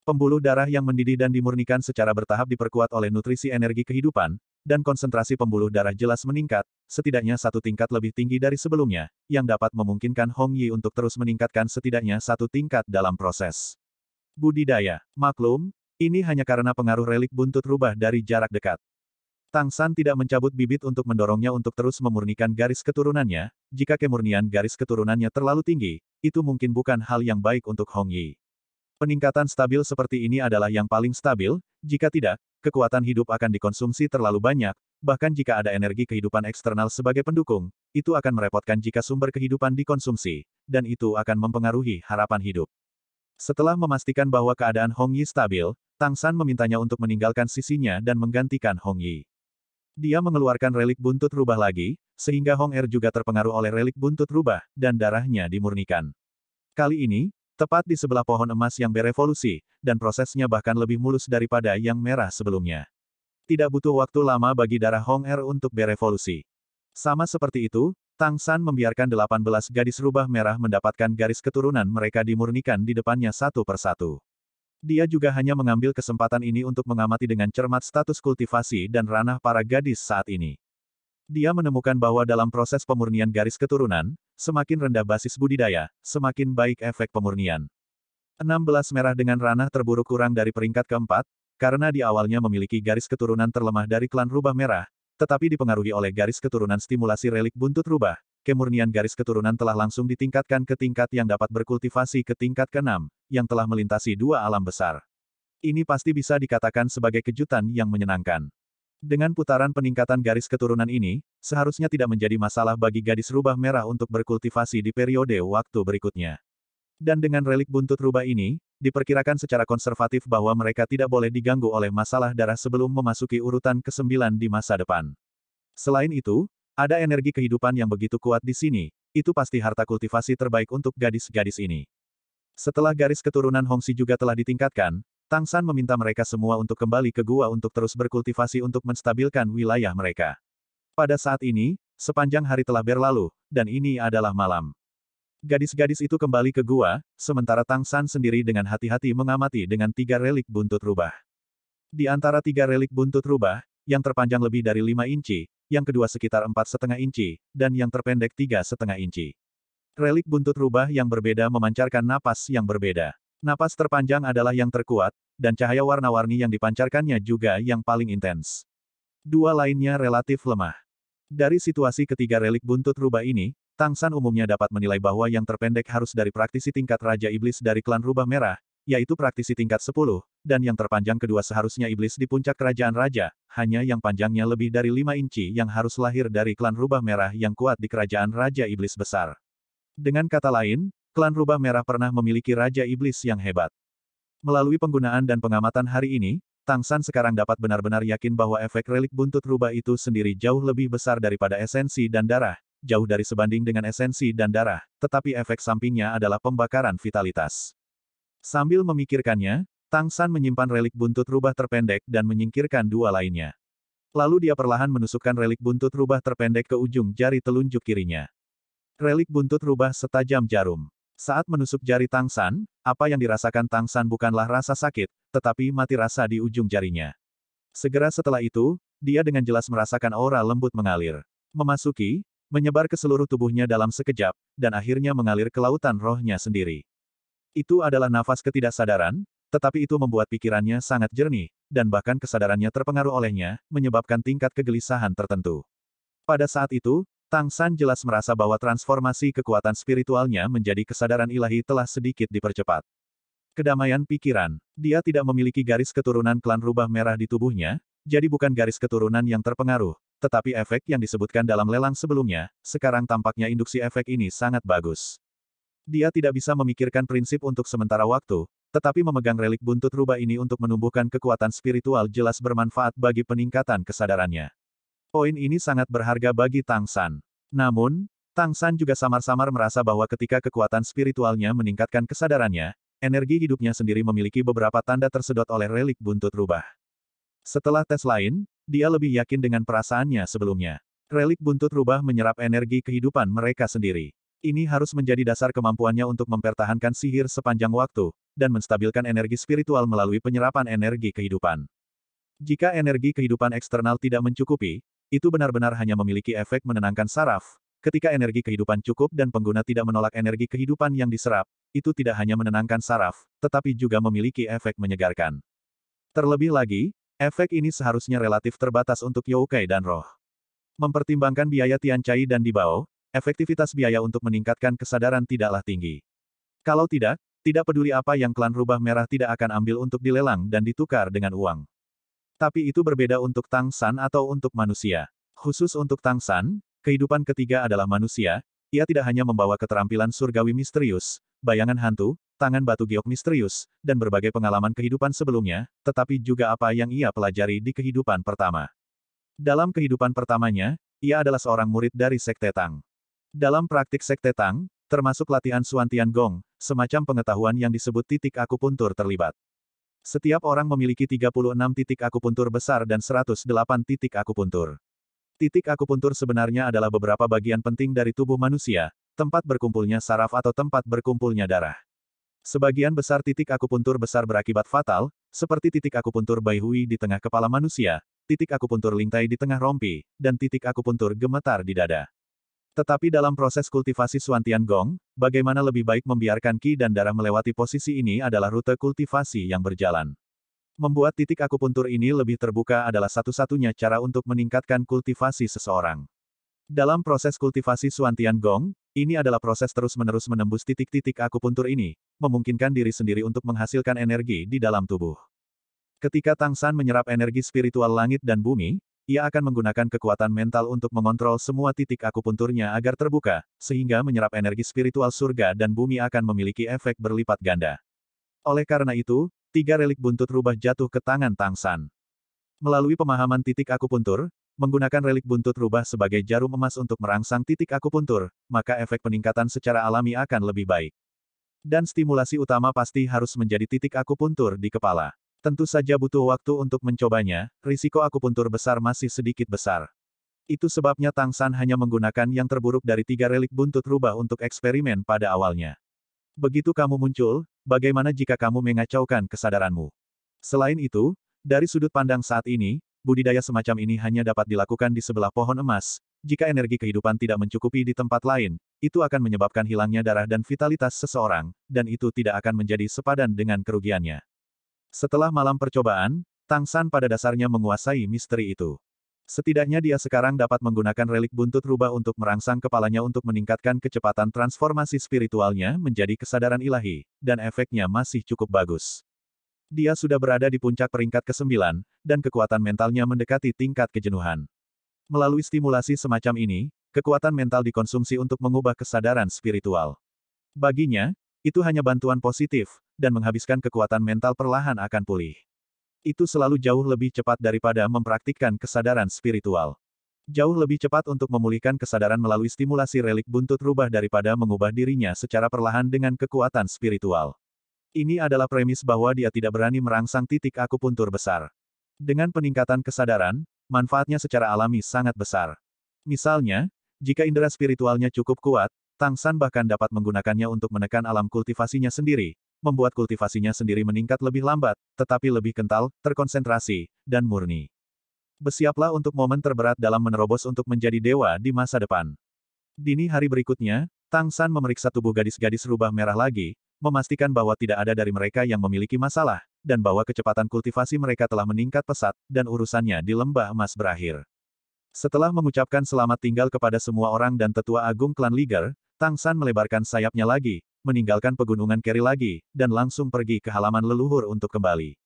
Pembuluh darah yang mendidih dan dimurnikan secara bertahap diperkuat oleh nutrisi energi kehidupan, dan konsentrasi pembuluh darah jelas meningkat, setidaknya 1 tingkat lebih tinggi dari sebelumnya, yang dapat memungkinkan Hong Yi untuk terus meningkatkan setidaknya 1 tingkat dalam proses budidaya. Maklum, ini hanya karena pengaruh relik buntut rubah dari jarak dekat. Tang San tidak mencabut bibit untuk mendorongnya untuk terus memurnikan garis keturunannya, jika kemurnian garis keturunannya terlalu tinggi, itu mungkin bukan hal yang baik untuk Hong Yi. Peningkatan stabil seperti ini adalah yang paling stabil, jika tidak, kekuatan hidup akan dikonsumsi terlalu banyak, bahkan jika ada energi kehidupan eksternal sebagai pendukung, itu akan merepotkan jika sumber kehidupan dikonsumsi, dan itu akan mempengaruhi harapan hidup. Setelah memastikan bahwa keadaan Hong Yi stabil, Tang San memintanya untuk meninggalkan sisinya dan menggantikan Hong Yi. Dia mengeluarkan relik buntut rubah lagi, sehingga Hong Er juga terpengaruh oleh relik buntut rubah, dan darahnya dimurnikan. Kali ini, tepat di sebelah pohon emas yang berevolusi, dan prosesnya bahkan lebih mulus daripada yang merah sebelumnya. Tidak butuh waktu lama bagi darah Hong Er untuk berevolusi. Sama seperti itu, Tang San membiarkan 18 gadis rubah merah mendapatkan garis keturunan mereka dimurnikan di depannya satu persatu. Dia juga hanya mengambil kesempatan ini untuk mengamati dengan cermat status kultivasi dan ranah para gadis saat ini. Dia menemukan bahwa dalam proses pemurnian garis keturunan, semakin rendah basis budidaya, semakin baik efek pemurnian. 16 merah dengan ranah terburuk kurang dari peringkat keempat, karena di awalnya memiliki garis keturunan terlemah dari klan rubah merah, tetapi dipengaruhi oleh garis keturunan stimulasi relik buntut rubah, kemurnian garis keturunan telah langsung ditingkatkan ke tingkat yang dapat berkultivasi ke tingkat ke-6, yang telah melintasi dua alam besar. Ini pasti bisa dikatakan sebagai kejutan yang menyenangkan. Dengan putaran peningkatan garis keturunan ini, seharusnya tidak menjadi masalah bagi gadis rubah merah untuk berkultivasi di periode waktu berikutnya. Dan dengan relik buntut rubah ini, diperkirakan secara konservatif bahwa mereka tidak boleh diganggu oleh masalah darah sebelum memasuki urutan ke-9 di masa depan. Selain itu, ada energi kehidupan yang begitu kuat di sini, itu pasti harta kultivasi terbaik untuk gadis-gadis ini. Setelah garis keturunan Hongxi juga telah ditingkatkan, Tang San meminta mereka semua untuk kembali ke gua untuk terus berkultivasi untuk menstabilkan wilayah mereka. Pada saat ini, sepanjang hari telah berlalu, dan ini adalah malam. Gadis-gadis itu kembali ke gua, sementara Tang San sendiri dengan hati-hati mengamati dengan 3 relik buntut rubah. Di antara 3 relik buntut rubah, yang terpanjang lebih dari 5 inci, yang kedua sekitar 4,5 inci, dan yang terpendek 3,5 inci. Relik buntut rubah yang berbeda memancarkan napas yang berbeda. Napas terpanjang adalah yang terkuat, dan cahaya warna-warni yang dipancarkannya juga yang paling intens. Dua lainnya relatif lemah. Dari situasi ketiga relik buntut rubah ini, Tang San umumnya dapat menilai bahwa yang terpendek harus dari praktisi tingkat Raja Iblis dari klan Rubah Merah, yaitu praktisi tingkat 10, dan yang terpanjang kedua seharusnya iblis di puncak kerajaan raja, hanya yang panjangnya lebih dari 5 inci yang harus lahir dari klan Rubah Merah yang kuat di kerajaan Raja Iblis besar. Dengan kata lain, klan Rubah Merah pernah memiliki Raja Iblis yang hebat. Melalui penggunaan dan pengamatan hari ini, Tang San sekarang dapat benar-benar yakin bahwa efek relik buntut rubah itu sendiri jauh lebih besar daripada esensi dan darah, jauh dari sebanding dengan esensi dan darah, tetapi efek sampingnya adalah pembakaran vitalitas. Sambil memikirkannya, Tang San menyimpan relik buntut rubah terpendek dan menyingkirkan dua lainnya. Lalu dia perlahan menusukkan relik buntut rubah terpendek ke ujung jari telunjuk kirinya. Relik buntut rubah setajam jarum. Saat menusuk jari Tang San, apa yang dirasakan Tang San bukanlah rasa sakit, tetapi mati rasa di ujung jarinya. Segera setelah itu, dia dengan jelas merasakan aura lembut mengalir. Memasuki, menyebar ke seluruh tubuhnya dalam sekejap, dan akhirnya mengalir ke lautan rohnya sendiri. Itu adalah nafas ketidaksadaran, tetapi itu membuat pikirannya sangat jernih, dan bahkan kesadarannya terpengaruh olehnya, menyebabkan tingkat kegelisahan tertentu. Pada saat itu, Tang San jelas merasa bahwa transformasi kekuatan spiritualnya menjadi kesadaran ilahi telah sedikit dipercepat. Kedamaian pikiran. Dia tidak memiliki garis keturunan klan rubah merah di tubuhnya, jadi bukan garis keturunan yang terpengaruh, tetapi efek yang disebutkan dalam lelang sebelumnya, sekarang tampaknya induksi efek ini sangat bagus. Dia tidak bisa memikirkan prinsip untuk sementara waktu, tetapi memegang relik buntut rubah ini untuk menumbuhkan kekuatan spiritual jelas bermanfaat bagi peningkatan kesadarannya. Poin ini sangat berharga bagi Tang San. Namun, Tang San juga samar-samar merasa bahwa ketika kekuatan spiritualnya meningkatkan kesadarannya, energi hidupnya sendiri memiliki beberapa tanda tersedot oleh relik buntut rubah. Setelah tes lain, dia lebih yakin dengan perasaannya sebelumnya. Relik buntut rubah menyerap energi kehidupan mereka sendiri. Ini harus menjadi dasar kemampuannya untuk mempertahankan sihir sepanjang waktu, dan menstabilkan energi spiritual melalui penyerapan energi kehidupan. Jika energi kehidupan eksternal tidak mencukupi, itu benar-benar hanya memiliki efek menenangkan saraf. Ketika energi kehidupan cukup dan pengguna tidak menolak energi kehidupan yang diserap, itu tidak hanya menenangkan saraf, tetapi juga memiliki efek menyegarkan. Terlebih lagi, efek ini seharusnya relatif terbatas untuk Youkai dan roh. Mempertimbangkan biaya Tiancai dan Dibao, efektivitas biaya untuk meningkatkan kesadaran tidaklah tinggi. Kalau tidak, tidak peduli apa yang klan rubah merah tidak akan ambil untuk dilelang dan ditukar dengan uang. Tapi itu berbeda untuk Tang San atau untuk manusia. Khusus untuk Tang San, kehidupan ketiga adalah manusia, ia tidak hanya membawa keterampilan surgawi misterius, bayangan hantu, tangan batu giok misterius, dan berbagai pengalaman kehidupan sebelumnya, tetapi juga apa yang ia pelajari di kehidupan pertama. Dalam kehidupan pertamanya, ia adalah seorang murid dari Sekte Tang. Dalam praktik Sekte Tang, termasuk latihan Suan Tian Gong, semacam pengetahuan yang disebut titik akupuntur terlibat. Setiap orang memiliki 36 titik akupuntur besar dan 108 titik akupuntur. Titik akupuntur sebenarnya adalah beberapa bagian penting dari tubuh manusia, tempat berkumpulnya saraf atau tempat berkumpulnya darah. Sebagian besar titik akupuntur besar berakibat fatal, seperti titik akupuntur Bai Hui di tengah kepala manusia, titik akupuntur Lingtai di tengah rompi, dan titik akupuntur gemetar di dada. Tetapi dalam proses kultivasi Suantian Gong, bagaimana lebih baik membiarkan Qi dan darah melewati posisi ini adalah rute kultivasi yang berjalan. Membuat titik akupuntur ini lebih terbuka adalah satu-satunya cara untuk meningkatkan kultivasi seseorang. Dalam proses kultivasi Suantian Gong, ini adalah proses terus-menerus menembus titik-titik akupuntur ini, memungkinkan diri sendiri untuk menghasilkan energi di dalam tubuh. Ketika Tang San menyerap energi spiritual langit dan bumi, ia akan menggunakan kekuatan mental untuk mengontrol semua titik akupunturnya agar terbuka, sehingga menyerap energi spiritual surga dan bumi akan memiliki efek berlipat ganda. Oleh karena itu, 3 relik buntut rubah jatuh ke tangan Tang San. Melalui pemahaman titik akupuntur, menggunakan relik buntut rubah sebagai jarum emas untuk merangsang titik akupuntur, maka efek peningkatan secara alami akan lebih baik. Dan stimulasi utama pasti harus menjadi titik akupuntur di kepala. Tentu saja butuh waktu untuk mencobanya, risiko akupuntur besar masih sedikit besar. Itu sebabnya Tang San hanya menggunakan yang terburuk dari 3 relik buntut rubah untuk eksperimen pada awalnya. Begitu kamu muncul, bagaimana jika kamu mengacaukan kesadaranmu? Selain itu, dari sudut pandang saat ini, budidaya semacam ini hanya dapat dilakukan di sebelah pohon emas. Jika energi kehidupan tidak mencukupi di tempat lain, itu akan menyebabkan hilangnya darah dan vitalitas seseorang, dan itu tidak akan menjadi sepadan dengan kerugiannya. Setelah malam percobaan, Tang San pada dasarnya menguasai misteri itu. Setidaknya dia sekarang dapat menggunakan relik buntut rubah untuk merangsang kepalanya untuk meningkatkan kecepatan transformasi spiritualnya menjadi kesadaran ilahi, dan efeknya masih cukup bagus. Dia sudah berada di puncak peringkat ke-9, dan kekuatan mentalnya mendekati tingkat kejenuhan. Melalui stimulasi semacam ini, kekuatan mental dikonsumsi untuk mengubah kesadaran spiritual. Baginya, itu hanya bantuan positif, dan menghabiskan kekuatan mental perlahan akan pulih. Itu selalu jauh lebih cepat daripada mempraktikkan kesadaran spiritual. Jauh lebih cepat untuk memulihkan kesadaran melalui stimulasi relik buntut rubah daripada mengubah dirinya secara perlahan dengan kekuatan spiritual. Ini adalah premis bahwa dia tidak berani merangsang titik akupuntur besar. Dengan peningkatan kesadaran, manfaatnya secara alami sangat besar. Misalnya, jika indera spiritualnya cukup kuat, Tang San bahkan dapat menggunakannya untuk menekan alam kultivasinya sendiri, membuat kultivasinya sendiri meningkat lebih lambat, tetapi lebih kental, terkonsentrasi, dan murni. Bersiaplah untuk momen terberat dalam menerobos untuk menjadi dewa di masa depan. Dini hari berikutnya, Tang San memeriksa tubuh gadis-gadis rubah merah lagi, memastikan bahwa tidak ada dari mereka yang memiliki masalah, dan bahwa kecepatan kultivasi mereka telah meningkat pesat, dan urusannya di lembah emas berakhir. Setelah mengucapkan selamat tinggal kepada semua orang dan tetua agung klan Liger, Tang San melebarkan sayapnya lagi, meninggalkan pegunungan Keri lagi, dan langsung pergi ke halaman leluhur untuk kembali.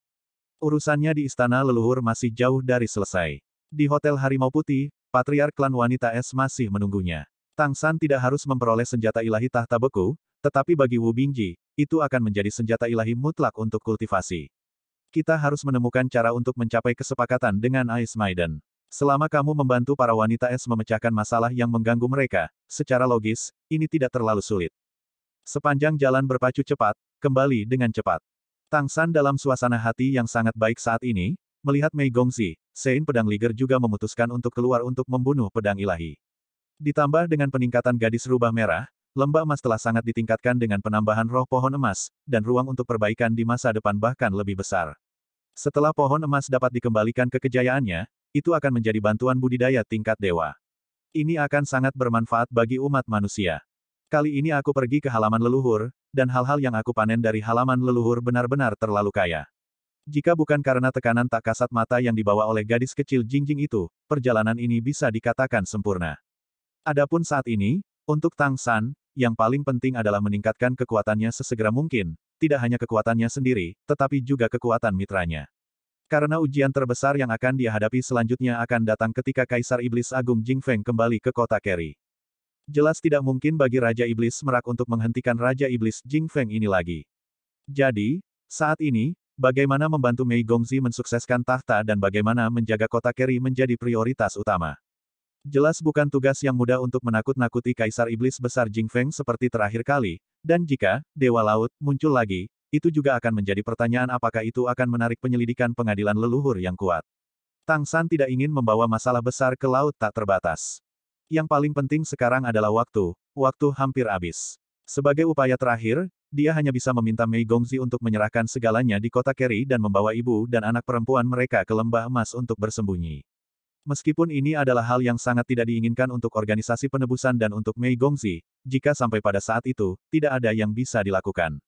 Urusannya di istana leluhur masih jauh dari selesai. Di Hotel Harimau Putih, Patriark klan wanita es masih menunggunya. Tang San tidak harus memperoleh senjata ilahi tahta beku, tetapi bagi Wu Bingji, itu akan menjadi senjata ilahi mutlak untuk kultivasi. Kita harus menemukan cara untuk mencapai kesepakatan dengan Ice Maiden. Selama kamu membantu para wanita es memecahkan masalah yang mengganggu mereka, secara logis, ini tidak terlalu sulit. Sepanjang jalan berpacu cepat, kembali dengan cepat. Tang San dalam suasana hati yang sangat baik saat ini, melihat Mei Gongzi, Sein Pedang Liger juga memutuskan untuk keluar untuk membunuh pedang ilahi. Ditambah dengan peningkatan gadis rubah merah, lembah emas telah sangat ditingkatkan dengan penambahan roh pohon emas, dan ruang untuk perbaikan di masa depan bahkan lebih besar. Setelah pohon emas dapat dikembalikan ke kejayaannya, itu akan menjadi bantuan budidaya tingkat dewa. Ini akan sangat bermanfaat bagi umat manusia. Kali ini aku pergi ke halaman leluhur, dan hal-hal yang aku panen dari halaman leluhur benar-benar terlalu kaya. Jika bukan karena tekanan tak kasat mata yang dibawa oleh gadis kecil Jingjing itu, perjalanan ini bisa dikatakan sempurna. Adapun saat ini, untuk Tang San, yang paling penting adalah meningkatkan kekuatannya sesegera mungkin, tidak hanya kekuatannya sendiri, tetapi juga kekuatan mitranya. Karena ujian terbesar yang akan dia hadapi selanjutnya akan datang ketika Kaisar Iblis Agung Jing Feng kembali ke kota Keri. Jelas tidak mungkin bagi Raja Iblis Merak untuk menghentikan Raja Iblis Jing Feng ini lagi. Jadi, saat ini, bagaimana membantu Mei Gongzi mensukseskan tahta dan bagaimana menjaga kota Keri menjadi prioritas utama. Jelas bukan tugas yang mudah untuk menakut-nakuti Kaisar Iblis Besar Jing Feng seperti terakhir kali, dan jika Dewa Laut muncul lagi, itu juga akan menjadi pertanyaan apakah itu akan menarik penyelidikan pengadilan leluhur yang kuat. Tang San tidak ingin membawa masalah besar ke laut tak terbatas. Yang paling penting sekarang adalah waktu hampir habis. Sebagai upaya terakhir, dia hanya bisa meminta Mei Gongzi untuk menyerahkan segalanya di kota Keri dan membawa ibu dan anak perempuan mereka ke lembah emas untuk bersembunyi. Meskipun ini adalah hal yang sangat tidak diinginkan untuk organisasi penebusan dan untuk Mei Gongzi, jika sampai pada saat itu, tidak ada yang bisa dilakukan.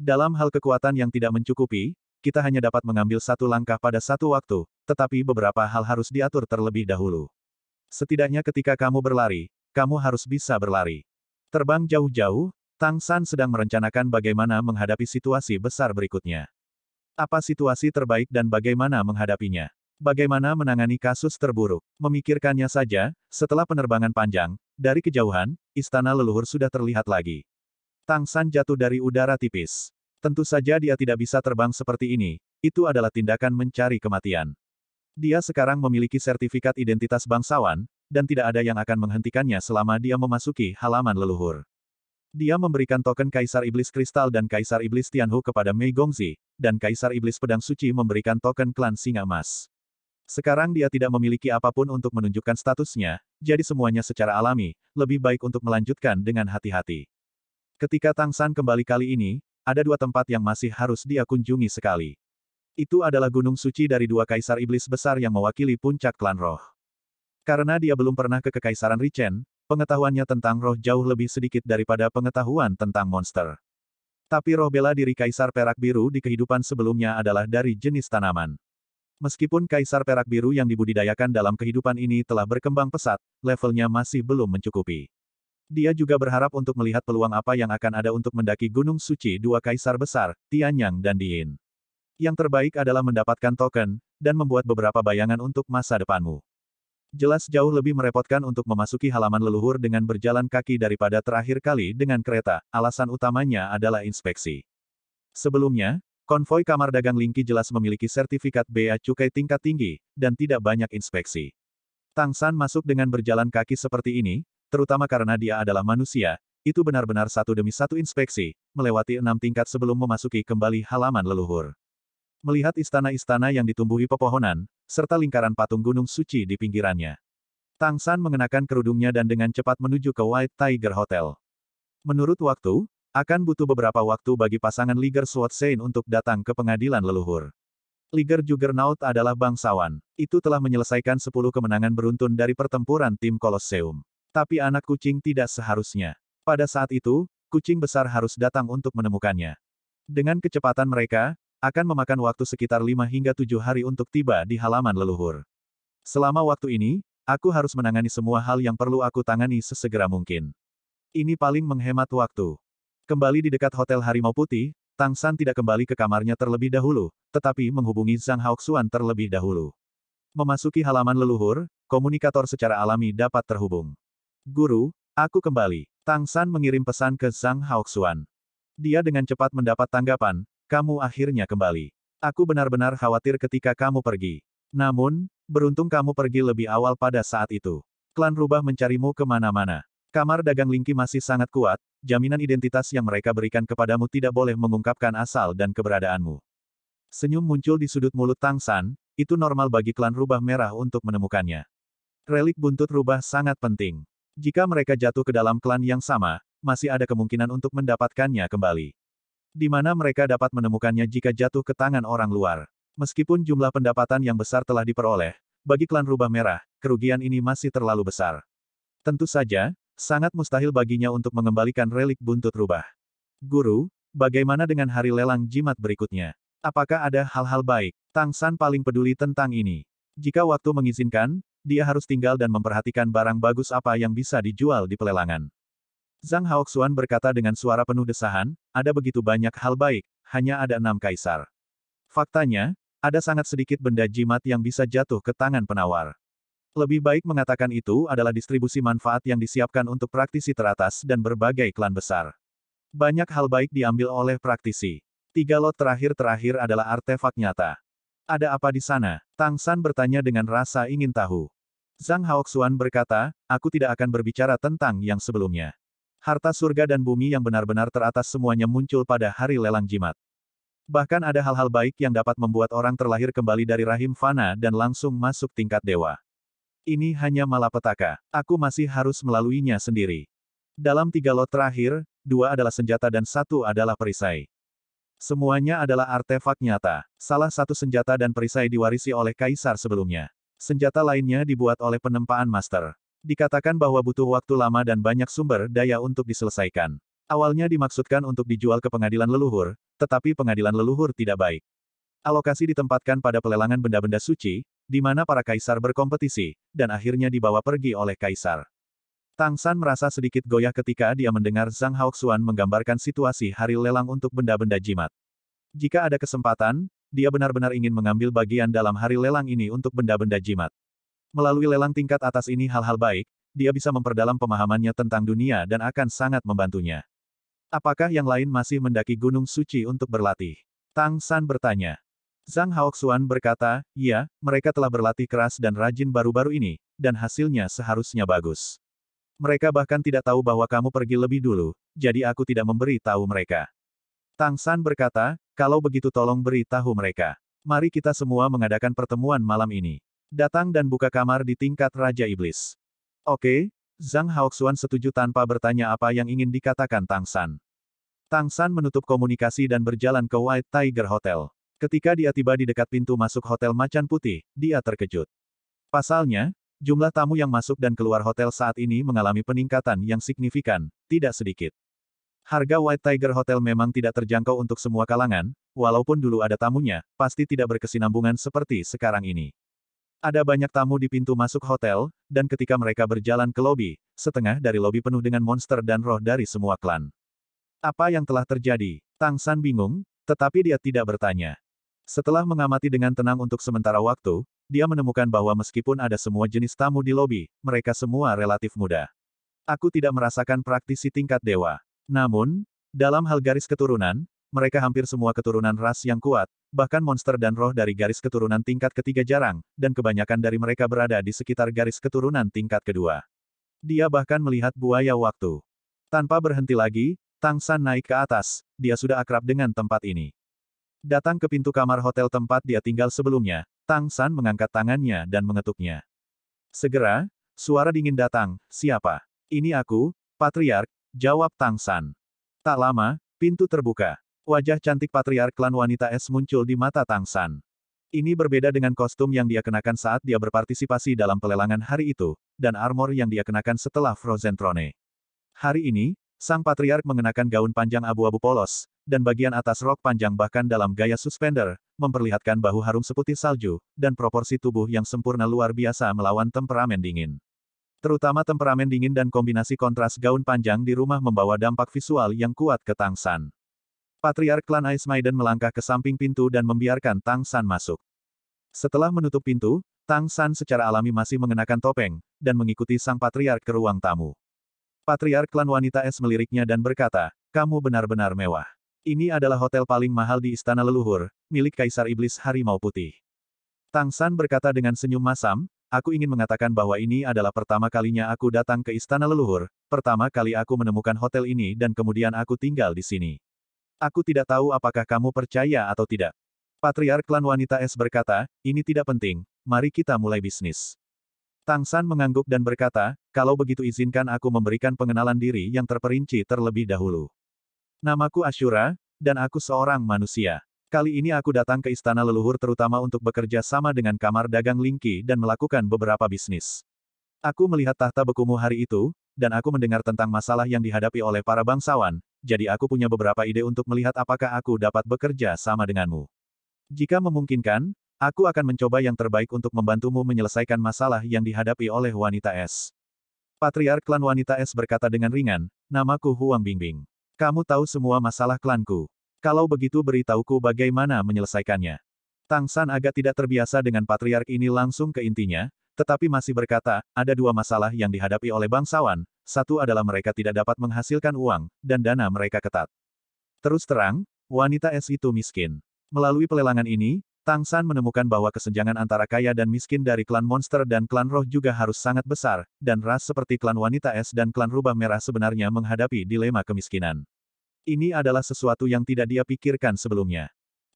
Dalam hal kekuatan yang tidak mencukupi, kita hanya dapat mengambil satu langkah pada satu waktu, tetapi beberapa hal harus diatur terlebih dahulu. Setidaknya ketika kamu berlari, kamu harus bisa berlari. Terbang jauh-jauh, Tang San sedang merencanakan bagaimana menghadapi situasi besar berikutnya. Apa situasi terbaik dan bagaimana menghadapinya? Bagaimana menangani kasus terburuk? Memikirkannya saja, setelah penerbangan panjang, dari kejauhan, istana leluhur sudah terlihat lagi. Tang San jatuh dari udara tipis. Tentu saja dia tidak bisa terbang seperti ini, itu adalah tindakan mencari kematian. Dia sekarang memiliki sertifikat identitas bangsawan, dan tidak ada yang akan menghentikannya selama dia memasuki halaman leluhur. Dia memberikan token Kaisar Iblis Kristal dan Kaisar Iblis Tianhu kepada Mei Gongzi, dan Kaisar Iblis Pedang Suci memberikan token klan Singa Emas. Sekarang dia tidak memiliki apapun untuk menunjukkan statusnya, jadi semuanya secara alami, lebih baik untuk melanjutkan dengan hati-hati. Ketika Tang San kembali kali ini, ada dua tempat yang masih harus dia kunjungi sekali. Itu adalah Gunung Suci dari dua Kaisar Iblis besar yang mewakili puncak klan roh. Karena dia belum pernah ke Kekaisaran Richen, pengetahuannya tentang roh jauh lebih sedikit daripada pengetahuan tentang monster. Tapi roh bela diri Kaisar Perak Biru di kehidupan sebelumnya adalah dari jenis tanaman. Meskipun Kaisar Perak Biru yang dibudidayakan dalam kehidupan ini telah berkembang pesat, levelnya masih belum mencukupi. Dia juga berharap untuk melihat peluang apa yang akan ada untuk mendaki Gunung Suci dua Kaisar Besar, Tianyang dan Diin. Yang terbaik adalah mendapatkan token, dan membuat beberapa bayangan untuk masa depanmu. Jelas jauh lebih merepotkan untuk memasuki halaman leluhur dengan berjalan kaki daripada terakhir kali dengan kereta, alasan utamanya adalah inspeksi. Sebelumnya, konvoi kamar dagang Lingqi jelas memiliki sertifikat bea cukai tingkat tinggi, dan tidak banyak inspeksi. Tang San masuk dengan berjalan kaki seperti ini, terutama karena dia adalah manusia, itu benar-benar satu demi satu inspeksi, melewati 6 tingkat sebelum memasuki kembali halaman leluhur. Melihat istana-istana yang ditumbuhi pepohonan, serta lingkaran patung Gunung Suci di pinggirannya. Tang San mengenakan kerudungnya dan dengan cepat menuju ke White Tiger Hotel. Menurut waktu, akan butuh beberapa waktu bagi pasangan Liger Sword Sein untuk datang ke pengadilan leluhur. Liger Juggernaut adalah bangsawan. Itu telah menyelesaikan 10 kemenangan beruntun dari pertempuran tim Kolosseum. Tapi anak kucing tidak seharusnya. Pada saat itu, kucing besar harus datang untuk menemukannya. Dengan kecepatan mereka, akan memakan waktu sekitar 5 hingga 7 hari untuk tiba di halaman leluhur. Selama waktu ini, aku harus menangani semua hal yang perlu aku tangani sesegera mungkin. Ini paling menghemat waktu. Kembali di dekat Hotel Harimau Putih, Tang San tidak kembali ke kamarnya terlebih dahulu, tetapi menghubungi Zhang Haoxuan terlebih dahulu. Memasuki halaman leluhur, komunikator secara alami dapat terhubung. Guru, aku kembali. Tang San mengirim pesan ke Zhang Haoxuan. Dia dengan cepat mendapat tanggapan, kamu akhirnya kembali. Aku benar-benar khawatir ketika kamu pergi. Namun, beruntung kamu pergi lebih awal pada saat itu. Klan Rubah mencarimu kemana-mana. Kamar dagang Lingqi masih sangat kuat, jaminan identitas yang mereka berikan kepadamu tidak boleh mengungkapkan asal dan keberadaanmu. Senyum muncul di sudut mulut Tang San, itu normal bagi klan Rubah Merah untuk menemukannya. Relik buntut rubah sangat penting. Jika mereka jatuh ke dalam klan yang sama, masih ada kemungkinan untuk mendapatkannya kembali. Di mana mereka dapat menemukannya jika jatuh ke tangan orang luar. Meskipun jumlah pendapatan yang besar telah diperoleh, bagi klan Rubah Merah, kerugian ini masih terlalu besar. Tentu saja, sangat mustahil baginya untuk mengembalikan relik buntut rubah. Guru, bagaimana dengan hari lelang jimat berikutnya? Apakah ada hal-hal baik? Tang San paling peduli tentang ini. Jika waktu mengizinkan, dia harus tinggal dan memperhatikan barang bagus apa yang bisa dijual di pelelangan. Zhang Haoxuan berkata dengan suara penuh desahan, ada begitu banyak hal baik, hanya ada 6 kaisar. Faktanya, ada sangat sedikit benda jimat yang bisa jatuh ke tangan penawar. Lebih baik mengatakan itu adalah distribusi manfaat yang disiapkan untuk praktisi teratas dan berbagai klan besar. Banyak hal baik diambil oleh praktisi. 3 lot terakhir adalah artefak nyata. Ada apa di sana? Tang San bertanya dengan rasa ingin tahu. Zhang Haoxuan berkata, aku tidak akan berbicara tentang yang sebelumnya. Harta surga dan bumi yang benar-benar teratas semuanya muncul pada hari lelang jimat. Bahkan ada hal-hal baik yang dapat membuat orang terlahir kembali dari rahim fana dan langsung masuk tingkat dewa. Ini hanya malapetaka. Aku masih harus melaluinya sendiri. Dalam 3 lot terakhir, 2 adalah senjata dan 1 adalah perisai. Semuanya adalah artefak nyata. Salah satu senjata dan perisai diwarisi oleh kaisar sebelumnya. Senjata lainnya dibuat oleh penempaan master. Dikatakan bahwa butuh waktu lama dan banyak sumber daya untuk diselesaikan. Awalnya dimaksudkan untuk dijual ke pengadilan leluhur, tetapi pengadilan leluhur tidak baik. Alokasi ditempatkan pada pelelangan benda-benda suci, di mana para kaisar berkompetisi, dan akhirnya dibawa pergi oleh kaisar. Tang San merasa sedikit goyah ketika dia mendengar Zhang Haoxuan menggambarkan situasi hari lelang untuk benda-benda jimat. Jika ada kesempatan, dia benar-benar ingin mengambil bagian dalam hari lelang ini untuk benda-benda jimat. Melalui lelang tingkat atas ini hal-hal baik, dia bisa memperdalam pemahamannya tentang dunia dan akan sangat membantunya. Apakah yang lain masih mendaki Gunung Suci untuk berlatih? Tang San bertanya. Zhang Haoxuan berkata, "Ya, mereka telah berlatih keras dan rajin baru-baru ini, dan hasilnya seharusnya bagus. Mereka bahkan tidak tahu bahwa kamu pergi lebih dulu, jadi aku tidak memberi tahu mereka." Tang San berkata, "Kalau begitu tolong beri tahu mereka. Mari kita semua mengadakan pertemuan malam ini. Datang dan buka kamar di tingkat Raja Iblis." Oke, Zhang Haoxuan setuju tanpa bertanya apa yang ingin dikatakan Tang San. Tang San menutup komunikasi dan berjalan ke White Tiger Hotel. Ketika dia tiba di dekat pintu masuk Hotel Macan Putih, dia terkejut. Pasalnya, jumlah tamu yang masuk dan keluar hotel saat ini mengalami peningkatan yang signifikan, tidak sedikit. Harga White Tiger Hotel memang tidak terjangkau untuk semua kalangan, walaupun dulu ada tamunya, pasti tidak berkesinambungan seperti sekarang ini. Ada banyak tamu di pintu masuk hotel, dan ketika mereka berjalan ke lobi, setengah dari lobi penuh dengan monster dan roh dari semua klan. Apa yang telah terjadi? Tang San bingung, tetapi dia tidak bertanya. Setelah mengamati dengan tenang untuk sementara waktu, dia menemukan bahwa meskipun ada semua jenis tamu di lobi, mereka semua relatif muda. Aku tidak merasakan praktisi tingkat dewa. Namun, dalam hal garis keturunan, mereka hampir semua keturunan ras yang kuat, bahkan monster dan roh dari garis keturunan tingkat ketiga jarang, dan kebanyakan dari mereka berada di sekitar garis keturunan tingkat kedua. Dia bahkan melihat buaya waktu. Tanpa berhenti lagi, Tang San naik ke atas, dia sudah akrab dengan tempat ini. Datang ke pintu kamar hotel tempat dia tinggal sebelumnya, Tang San mengangkat tangannya dan mengetuknya. Segera, suara dingin datang, "Siapa?" "Ini aku, Patriark," jawab Tang San. Tak lama, pintu terbuka. Wajah cantik Patriark klan wanita es muncul di mata Tang San. Ini berbeda dengan kostum yang dia kenakan saat dia berpartisipasi dalam pelelangan hari itu, dan armor yang dia kenakan setelah Frozen Throne. Hari ini, sang Patriark mengenakan gaun panjang abu-abu polos, dan bagian atas rok panjang bahkan dalam gaya suspender, memperlihatkan bahu harum seputih salju, dan proporsi tubuh yang sempurna luar biasa melawan temperamen dingin. Terutama temperamen dingin dan kombinasi kontras gaun panjang di rumah membawa dampak visual yang kuat ke Tang San. Patriark klan Ice Maiden melangkah ke samping pintu dan membiarkan Tang San masuk. Setelah menutup pintu, Tang San secara alami masih mengenakan topeng, dan mengikuti sang Patriark ke ruang tamu. Patriark klan wanita es meliriknya dan berkata, "Kamu benar-benar mewah. Ini adalah hotel paling mahal di Istana Leluhur, milik Kaisar Iblis Harimau Putih." Tang San berkata dengan senyum masam, "Aku ingin mengatakan bahwa ini adalah pertama kalinya aku datang ke Istana Leluhur, pertama kali aku menemukan hotel ini dan kemudian aku tinggal di sini. Aku tidak tahu apakah kamu percaya atau tidak." Patriark klan wanita es berkata, "Ini tidak penting, mari kita mulai bisnis." Tang San mengangguk dan berkata, "Kalau begitu izinkan aku memberikan pengenalan diri yang terperinci terlebih dahulu. Namaku Ashura, dan aku seorang manusia. Kali ini aku datang ke Istana Leluhur terutama untuk bekerja sama dengan Kamar Dagang Lingqi dan melakukan beberapa bisnis. Aku melihat tahta bekumu hari itu, dan aku mendengar tentang masalah yang dihadapi oleh para bangsawan, jadi aku punya beberapa ide untuk melihat apakah aku dapat bekerja sama denganmu. Jika memungkinkan, aku akan mencoba yang terbaik untuk membantumu menyelesaikan masalah yang dihadapi oleh wanita es." Patriark klan wanita es berkata dengan ringan, "Namaku Huang Bingbing. Kamu tahu semua masalah klanku. Kalau begitu beritahuku bagaimana menyelesaikannya." Tang San agak tidak terbiasa dengan Patriark ini langsung ke intinya, tetapi masih berkata, "Ada dua masalah yang dihadapi oleh bangsawan, satu adalah mereka tidak dapat menghasilkan uang, dan dana mereka ketat. Terus terang, wanita es itu miskin." Melalui pelelangan ini, Tang San menemukan bahwa kesenjangan antara kaya dan miskin dari klan monster dan klan roh juga harus sangat besar, dan ras seperti klan wanita es dan klan rubah merah sebenarnya menghadapi dilema kemiskinan. Ini adalah sesuatu yang tidak dia pikirkan sebelumnya.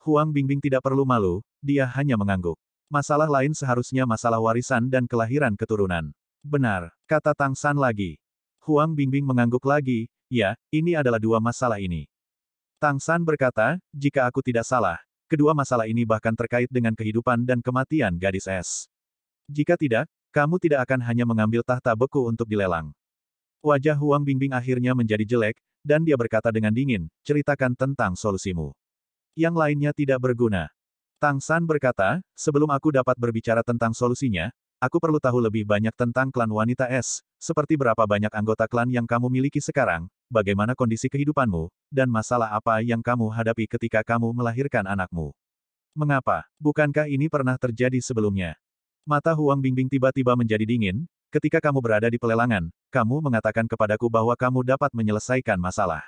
Huang Bingbing tidak perlu malu, dia hanya mengangguk. Masalah lain seharusnya masalah warisan dan kelahiran keturunan. "Benar," kata Tang San lagi. Huang Bingbing mengangguk lagi, "Ya, ini adalah dua masalah ini." Tang San berkata, "Jika aku tidak salah, kedua masalah ini bahkan terkait dengan kehidupan dan kematian gadis es." Jika tidak, kamu tidak akan hanya mengambil tahta beku untuk dilelang. Wajah Huang Bingbing akhirnya menjadi jelek, dan dia berkata dengan dingin, ceritakan tentang solusimu. Yang lainnya tidak berguna. Tang San berkata, sebelum aku dapat berbicara tentang solusinya, aku perlu tahu lebih banyak tentang klan wanita es, seperti berapa banyak anggota klan yang kamu miliki sekarang, bagaimana kondisi kehidupanmu, dan masalah apa yang kamu hadapi ketika kamu melahirkan anakmu. Mengapa? Bukankah ini pernah terjadi sebelumnya? Mata Huang Bingbing tiba-tiba menjadi dingin, ketika kamu berada di pelelangan, kamu mengatakan kepadaku bahwa kamu dapat menyelesaikan masalah.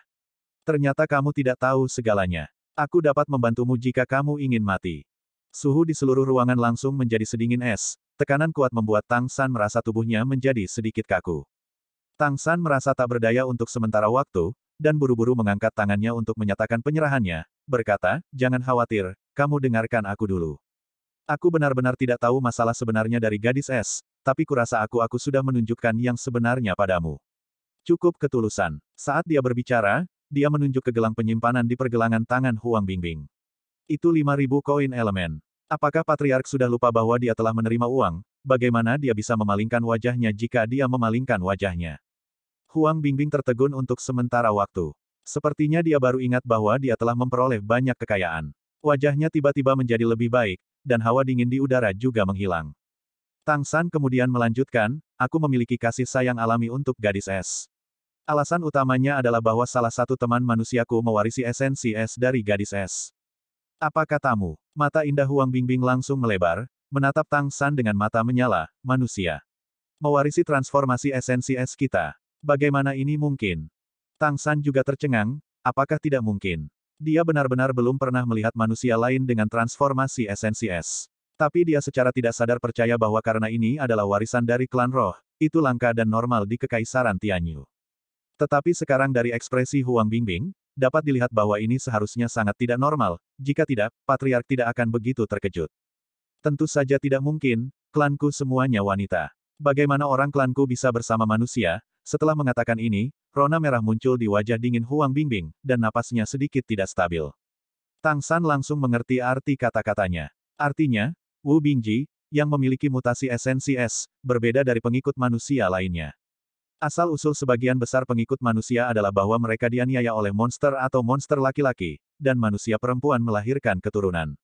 Ternyata kamu tidak tahu segalanya. Aku dapat membantumu jika kamu ingin mati. Suhu di seluruh ruangan langsung menjadi sedingin es, tekanan kuat membuat Tang San merasa tubuhnya menjadi sedikit kaku. Tang San merasa tak berdaya untuk sementara waktu, dan buru-buru mengangkat tangannya untuk menyatakan penyerahannya, berkata, jangan khawatir, kamu dengarkan aku dulu. Aku benar-benar tidak tahu masalah sebenarnya dari gadis es, tapi kurasa aku sudah menunjukkan yang sebenarnya padamu. Cukup ketulusan. Saat dia berbicara, dia menunjuk ke gelang penyimpanan di pergelangan tangan Huang Bingbing. Itu 5.000 koin elemen. Apakah Patriark sudah lupa bahwa dia telah menerima uang? Bagaimana dia bisa memalingkan wajahnya jika dia memalingkan wajahnya? Huang Bingbing tertegun untuk sementara waktu. Sepertinya dia baru ingat bahwa dia telah memperoleh banyak kekayaan. Wajahnya tiba-tiba menjadi lebih baik, dan hawa dingin di udara juga menghilang. Tang San kemudian melanjutkan, aku memiliki kasih sayang alami untuk gadis es. Alasan utamanya adalah bahwa salah satu teman manusiaku mewarisi esensi es dari gadis es. Apa katamu? Mata indah Huang Bingbing langsung melebar, menatap Tang San dengan mata menyala, manusia. Mewarisi transformasi esensi es kita. Bagaimana ini mungkin? Tang San juga tercengang, apakah tidak mungkin? Dia benar-benar belum pernah melihat manusia lain dengan transformasi esensi es. Tapi dia secara tidak sadar percaya bahwa karena ini adalah warisan dari klan roh, itu langka dan normal di Kekaisaran Tianyu. Tetapi sekarang dari ekspresi Huang Bingbing, dapat dilihat bahwa ini seharusnya sangat tidak normal, jika tidak, Patriark tidak akan begitu terkejut. Tentu saja tidak mungkin, klanku semuanya wanita. Bagaimana orang klanku bisa bersama manusia? Setelah mengatakan ini, rona merah muncul di wajah dingin Huang Bingbing, dan napasnya sedikit tidak stabil. Tang San langsung mengerti arti kata-katanya. Artinya, Wu Bingji, yang memiliki mutasi esensi es, berbeda dari pengikut manusia lainnya. Asal-usul sebagian besar pengikut manusia adalah bahwa mereka dianiaya oleh monster atau monster laki-laki, dan manusia perempuan melahirkan keturunan.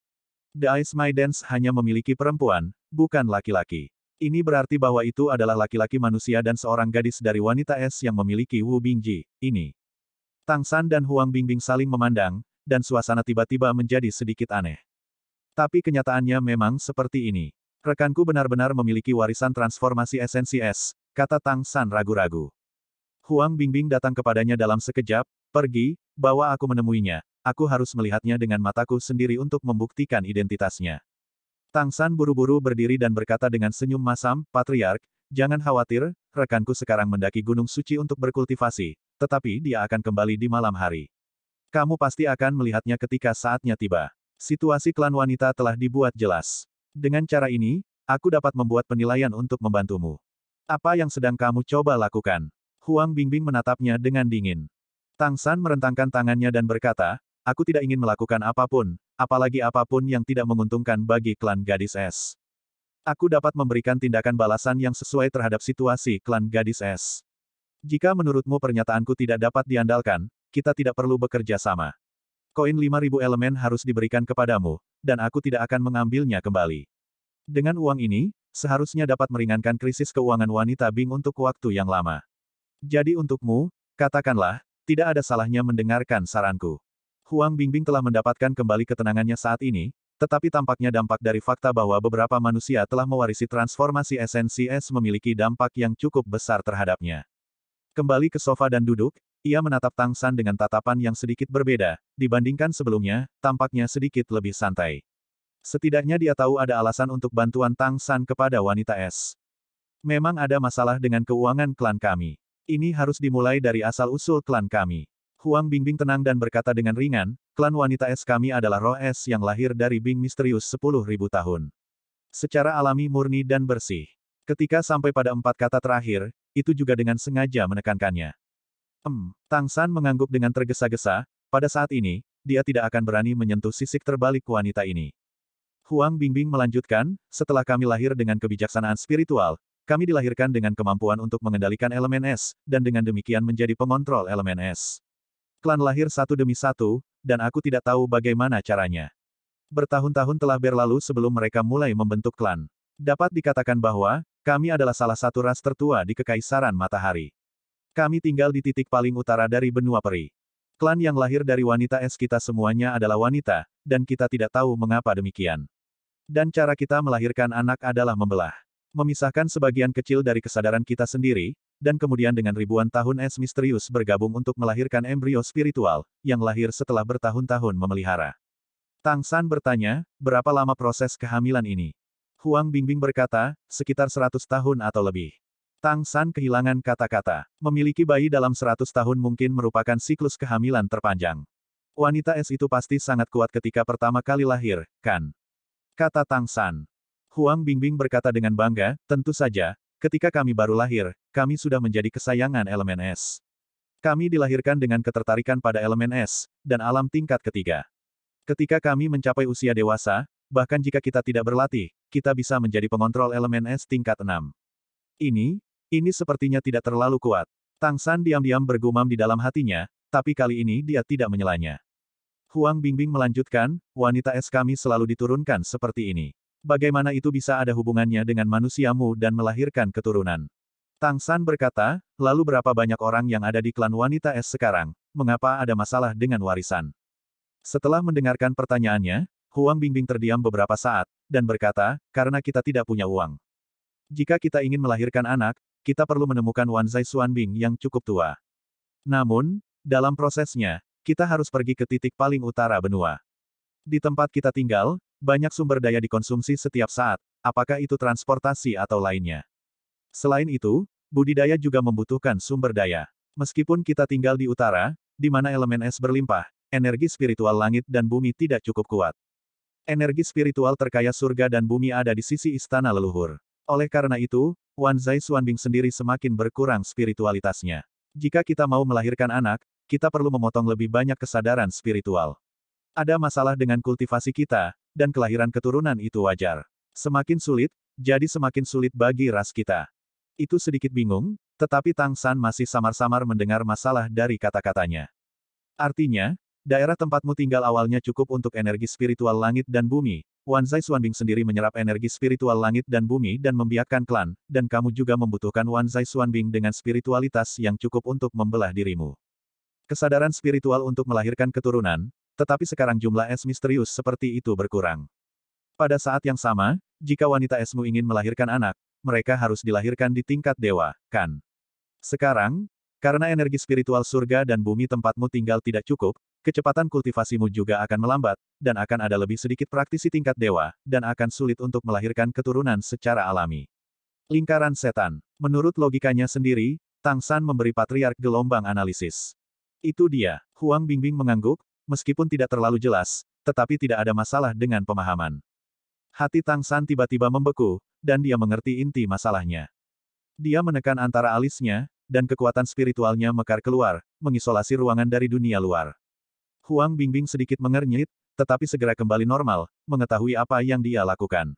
The Ice Maidens hanya memiliki perempuan, bukan laki-laki. Ini berarti bahwa itu adalah laki-laki manusia dan seorang gadis dari wanita es yang memiliki Wu Bingji, ini. Tang San dan Huang Bingbing saling memandang, dan suasana tiba-tiba menjadi sedikit aneh. Tapi kenyataannya memang seperti ini. Rekanku benar-benar memiliki warisan transformasi esensi es, kata Tang San ragu-ragu. Huang Bingbing datang kepadanya dalam sekejap, pergi, bawa aku menemuinya, aku harus melihatnya dengan mataku sendiri untuk membuktikan identitasnya. Tang San buru-buru berdiri dan berkata dengan senyum masam, Patriark, jangan khawatir, rekanku sekarang mendaki Gunung Suci untuk berkultivasi, tetapi dia akan kembali di malam hari. Kamu pasti akan melihatnya ketika saatnya tiba. Situasi klan wanita telah dibuat jelas. Dengan cara ini, aku dapat membuat penilaian untuk membantumu. Apa yang sedang kamu coba lakukan? Huang Bingbing menatapnya dengan dingin. Tang San merentangkan tangannya dan berkata, aku tidak ingin melakukan apapun, apalagi apapun yang tidak menguntungkan bagi klan gadis es. Aku dapat memberikan tindakan balasan yang sesuai terhadap situasi klan gadis es. Jika menurutmu pernyataanku tidak dapat diandalkan, kita tidak perlu bekerja sama. Koin 5.000 elemen harus diberikan kepadamu, dan aku tidak akan mengambilnya kembali. Dengan uang ini, seharusnya dapat meringankan krisis keuangan wanita Bing untuk waktu yang lama. Jadi untukmu, katakanlah, tidak ada salahnya mendengarkan saranku. Huang Bingbing telah mendapatkan kembali ketenangannya saat ini, tetapi tampaknya dampak dari fakta bahwa beberapa manusia telah mewarisi transformasi esensi es memiliki dampak yang cukup besar terhadapnya. Kembali ke sofa dan duduk, ia menatap Tang San dengan tatapan yang sedikit berbeda, dibandingkan sebelumnya, tampaknya sedikit lebih santai. Setidaknya dia tahu ada alasan untuk bantuan Tang San kepada wanita es. Memang ada masalah dengan keuangan klan kami. Ini harus dimulai dari asal-usul klan kami. Huang Bingbing tenang dan berkata dengan ringan, klan wanita es kami adalah roh es yang lahir dari Bing misterius 10.000 tahun. Secara alami murni dan bersih. Ketika sampai pada 4 kata terakhir, itu juga dengan sengaja menekankannya. Tang San mengangguk dengan tergesa-gesa, pada saat ini, dia tidak akan berani menyentuh sisik terbalik wanita ini. Huang Bingbing melanjutkan, setelah kami lahir dengan kebijaksanaan spiritual, kami dilahirkan dengan kemampuan untuk mengendalikan elemen es, dan dengan demikian menjadi pengontrol elemen es. Klan lahir satu demi satu, dan aku tidak tahu bagaimana caranya. Bertahun-tahun telah berlalu sebelum mereka mulai membentuk klan. Dapat dikatakan bahwa, kami adalah salah satu ras tertua di Kekaisaran Matahari. Kami tinggal di titik paling utara dari benua peri. Klan yang lahir dari wanita es kita semuanya adalah wanita, dan kita tidak tahu mengapa demikian. Dan cara kita melahirkan anak adalah membelah. Memisahkan sebagian kecil dari kesadaran kita sendiri, dan kemudian dengan ribuan tahun es misterius bergabung untuk melahirkan embrio spiritual, yang lahir setelah bertahun-tahun memelihara. Tang San bertanya, berapa lama proses kehamilan ini? Huang Bingbing berkata, sekitar 100 tahun atau lebih. Tang San kehilangan kata-kata. Memiliki bayi dalam 100 tahun mungkin merupakan siklus kehamilan terpanjang. Wanita es itu pasti sangat kuat ketika pertama kali lahir, kan? Kata Tang San. Huang Bingbing berkata dengan bangga, tentu saja, ketika kami baru lahir, kami sudah menjadi kesayangan elemen es. Kami dilahirkan dengan ketertarikan pada elemen es, dan alam tingkat ketiga. Ketika kami mencapai usia dewasa, bahkan jika kita tidak berlatih, kita bisa menjadi pengontrol elemen es tingkat 6. Ini sepertinya tidak terlalu kuat. Tang San diam-diam bergumam di dalam hatinya, tapi kali ini dia tidak menyelanya. Huang Bingbing melanjutkan, wanita es kami selalu diturunkan seperti ini. Bagaimana itu bisa ada hubungannya dengan manusiamu dan melahirkan keturunan? Tang San berkata, lalu berapa banyak orang yang ada di klan wanita es sekarang, mengapa ada masalah dengan warisan? Setelah mendengarkan pertanyaannya, Huang Bingbing terdiam beberapa saat, dan berkata, karena kita tidak punya uang. Jika kita ingin melahirkan anak, kita perlu menemukan Wanzai Xuanbing yang cukup tua. Namun, dalam prosesnya, kita harus pergi ke titik paling utara benua. Di tempat kita tinggal, banyak sumber daya dikonsumsi setiap saat, apakah itu transportasi atau lainnya. Selain itu, budidaya juga membutuhkan sumber daya. Meskipun kita tinggal di utara, di mana elemen es berlimpah, energi spiritual langit dan bumi tidak cukup kuat. Energi spiritual terkaya surga dan bumi ada di sisi istana leluhur. Oleh karena itu, Wanzai Xuanbing sendiri semakin berkurang spiritualitasnya. Jika kita mau melahirkan anak, kita perlu memotong lebih banyak kesadaran spiritual. Ada masalah dengan kultivasi kita, dan kelahiran keturunan itu wajar. Semakin sulit, jadi semakin sulit bagi ras kita. Itu sedikit bingung, tetapi Tang San masih samar-samar mendengar masalah dari kata-katanya. Artinya, daerah tempatmu tinggal awalnya cukup untuk energi spiritual langit dan bumi. Wanzai Xuanbing sendiri menyerap energi spiritual langit dan bumi dan membiakkan klan, dan kamu juga membutuhkan Wanzai Xuanbing dengan spiritualitas yang cukup untuk membelah dirimu. Kesadaran spiritual untuk melahirkan keturunan, tetapi sekarang jumlah es misterius seperti itu berkurang. Pada saat yang sama, jika wanita esmu ingin melahirkan anak, mereka harus dilahirkan di tingkat dewa, kan? Sekarang, karena energi spiritual surga dan bumi tempatmu tinggal tidak cukup, kecepatan kultivasimu juga akan melambat, dan akan ada lebih sedikit praktisi tingkat dewa, dan akan sulit untuk melahirkan keturunan secara alami. Lingkaran setan. Menurut logikanya sendiri, Tang San memberi patriark gelombang analisis. Itu dia. Huang Bingbing mengangguk, meskipun tidak terlalu jelas, tetapi tidak ada masalah dengan pemahaman. Hati Tang San tiba-tiba membeku, dan dia mengerti inti masalahnya. Dia menekan antara alisnya, dan kekuatan spiritualnya mekar keluar, mengisolasi ruangan dari dunia luar. Huang Bingbing sedikit mengernyit, tetapi segera kembali normal, mengetahui apa yang dia lakukan.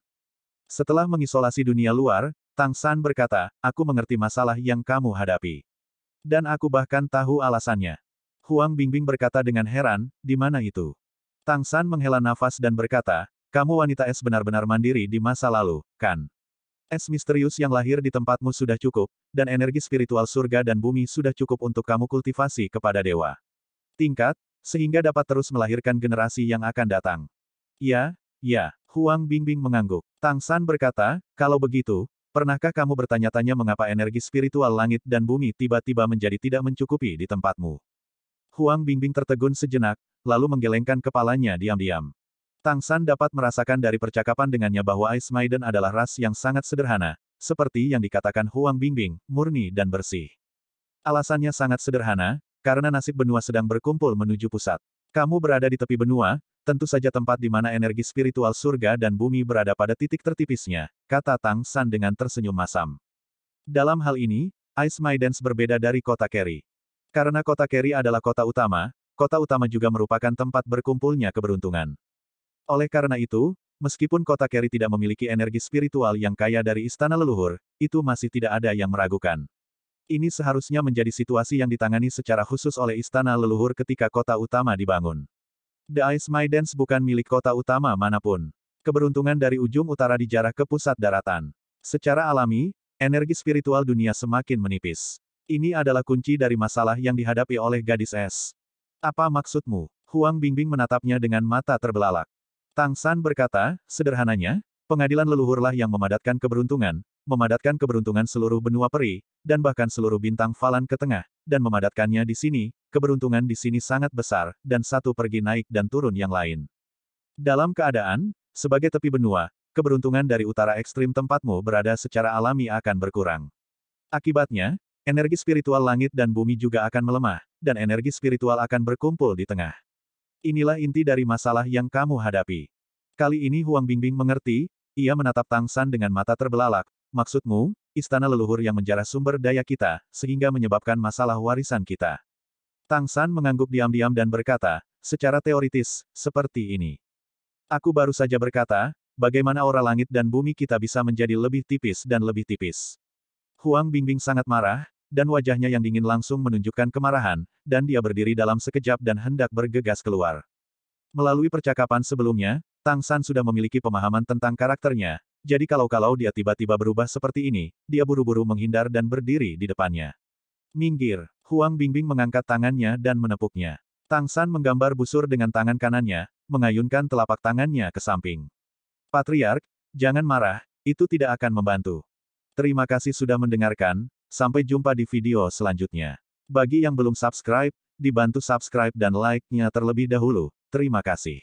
Setelah mengisolasi dunia luar, Tang San berkata, aku mengerti masalah yang kamu hadapi. Dan aku bahkan tahu alasannya. Huang Bingbing berkata dengan heran, di mana itu? Tang San menghela nafas dan berkata, kamu wanita es benar-benar mandiri di masa lalu, kan? Es misterius yang lahir di tempatmu sudah cukup, dan energi spiritual surga dan bumi sudah cukup untuk kamu kultivasi kepada dewa tingkat, sehingga dapat terus melahirkan generasi yang akan datang. Ya, Huang Bingbing mengangguk. Tang San berkata, kalau begitu, pernahkah kamu bertanya-tanya mengapa energi spiritual langit dan bumi tiba-tiba menjadi tidak mencukupi di tempatmu? Huang Bingbing tertegun sejenak, lalu menggelengkan kepalanya diam-diam. Tang San dapat merasakan dari percakapan dengannya bahwa Ice Maiden adalah ras yang sangat sederhana, seperti yang dikatakan Huang Bingbing, murni dan bersih. Alasannya sangat sederhana, karena nasib benua sedang berkumpul menuju pusat. Kamu berada di tepi benua, tentu saja tempat di mana energi spiritual surga dan bumi berada pada titik tertipisnya, kata Tang San dengan tersenyum masam. Dalam hal ini, Ice Maidens berbeda dari kota Kerry. Karena kota Kerry adalah kota utama juga merupakan tempat berkumpulnya keberuntungan. Oleh karena itu, Meskipun kota Keri tidak memiliki energi spiritual yang kaya dari istana leluhur, itu masih tidak ada yang meragukan. Ini seharusnya menjadi situasi yang ditangani secara khusus oleh istana leluhur ketika kota utama dibangun. The Ice Maidens bukan milik kota utama manapun. Keberuntungan dari ujung utara dijarah ke pusat daratan. Secara alami, energi spiritual dunia semakin menipis. Ini adalah kunci dari masalah yang dihadapi oleh gadis es. Apa maksudmu? Huang Bingbing menatapnya dengan mata terbelalak. Tang San berkata, sederhananya, pengadilan leluhurlah yang memadatkan keberuntungan seluruh benua peri, dan bahkan seluruh bintang Falan ke tengah, dan memadatkannya di sini, keberuntungan di sini sangat besar, dan satu pergi naik dan turun yang lain. Dalam keadaan, sebagai tepi benua, keberuntungan dari utara ekstrim tempatmu berada secara alami akan berkurang. Akibatnya, energi spiritual langit dan bumi juga akan melemah, dan energi spiritual akan berkumpul di tengah. Inilah inti dari masalah yang kamu hadapi. Kali ini Huang Bingbing mengerti, ia menatap Tang San dengan mata terbelalak. Maksudmu, istana leluhur yang menjarah sumber daya kita, sehingga menyebabkan masalah warisan kita. Tang San mengangguk diam-diam dan berkata, secara teoritis, seperti ini. Aku baru saja berkata, bagaimana aura langit dan bumi kita bisa menjadi lebih tipis dan lebih tipis. Huang Bingbing sangat marah, dan wajahnya yang dingin langsung menunjukkan kemarahan, dan dia berdiri dalam sekejap dan hendak bergegas keluar. Melalui percakapan sebelumnya, Tang San sudah memiliki pemahaman tentang karakternya, jadi kalau dia tiba-tiba berubah seperti ini, dia buru-buru menghindar dan berdiri di depannya. Minggir, Huang Bingbing mengangkat tangannya dan menepuknya. Tang San menggambar busur dengan tangan kanannya, mengayunkan telapak tangannya ke samping. Patriark, jangan marah, itu tidak akan membantu. Terima kasih sudah mendengarkan. Sampai jumpa di video selanjutnya. Bagi yang belum subscribe, dibantu subscribe dan like-nya terlebih dahulu. Terima kasih.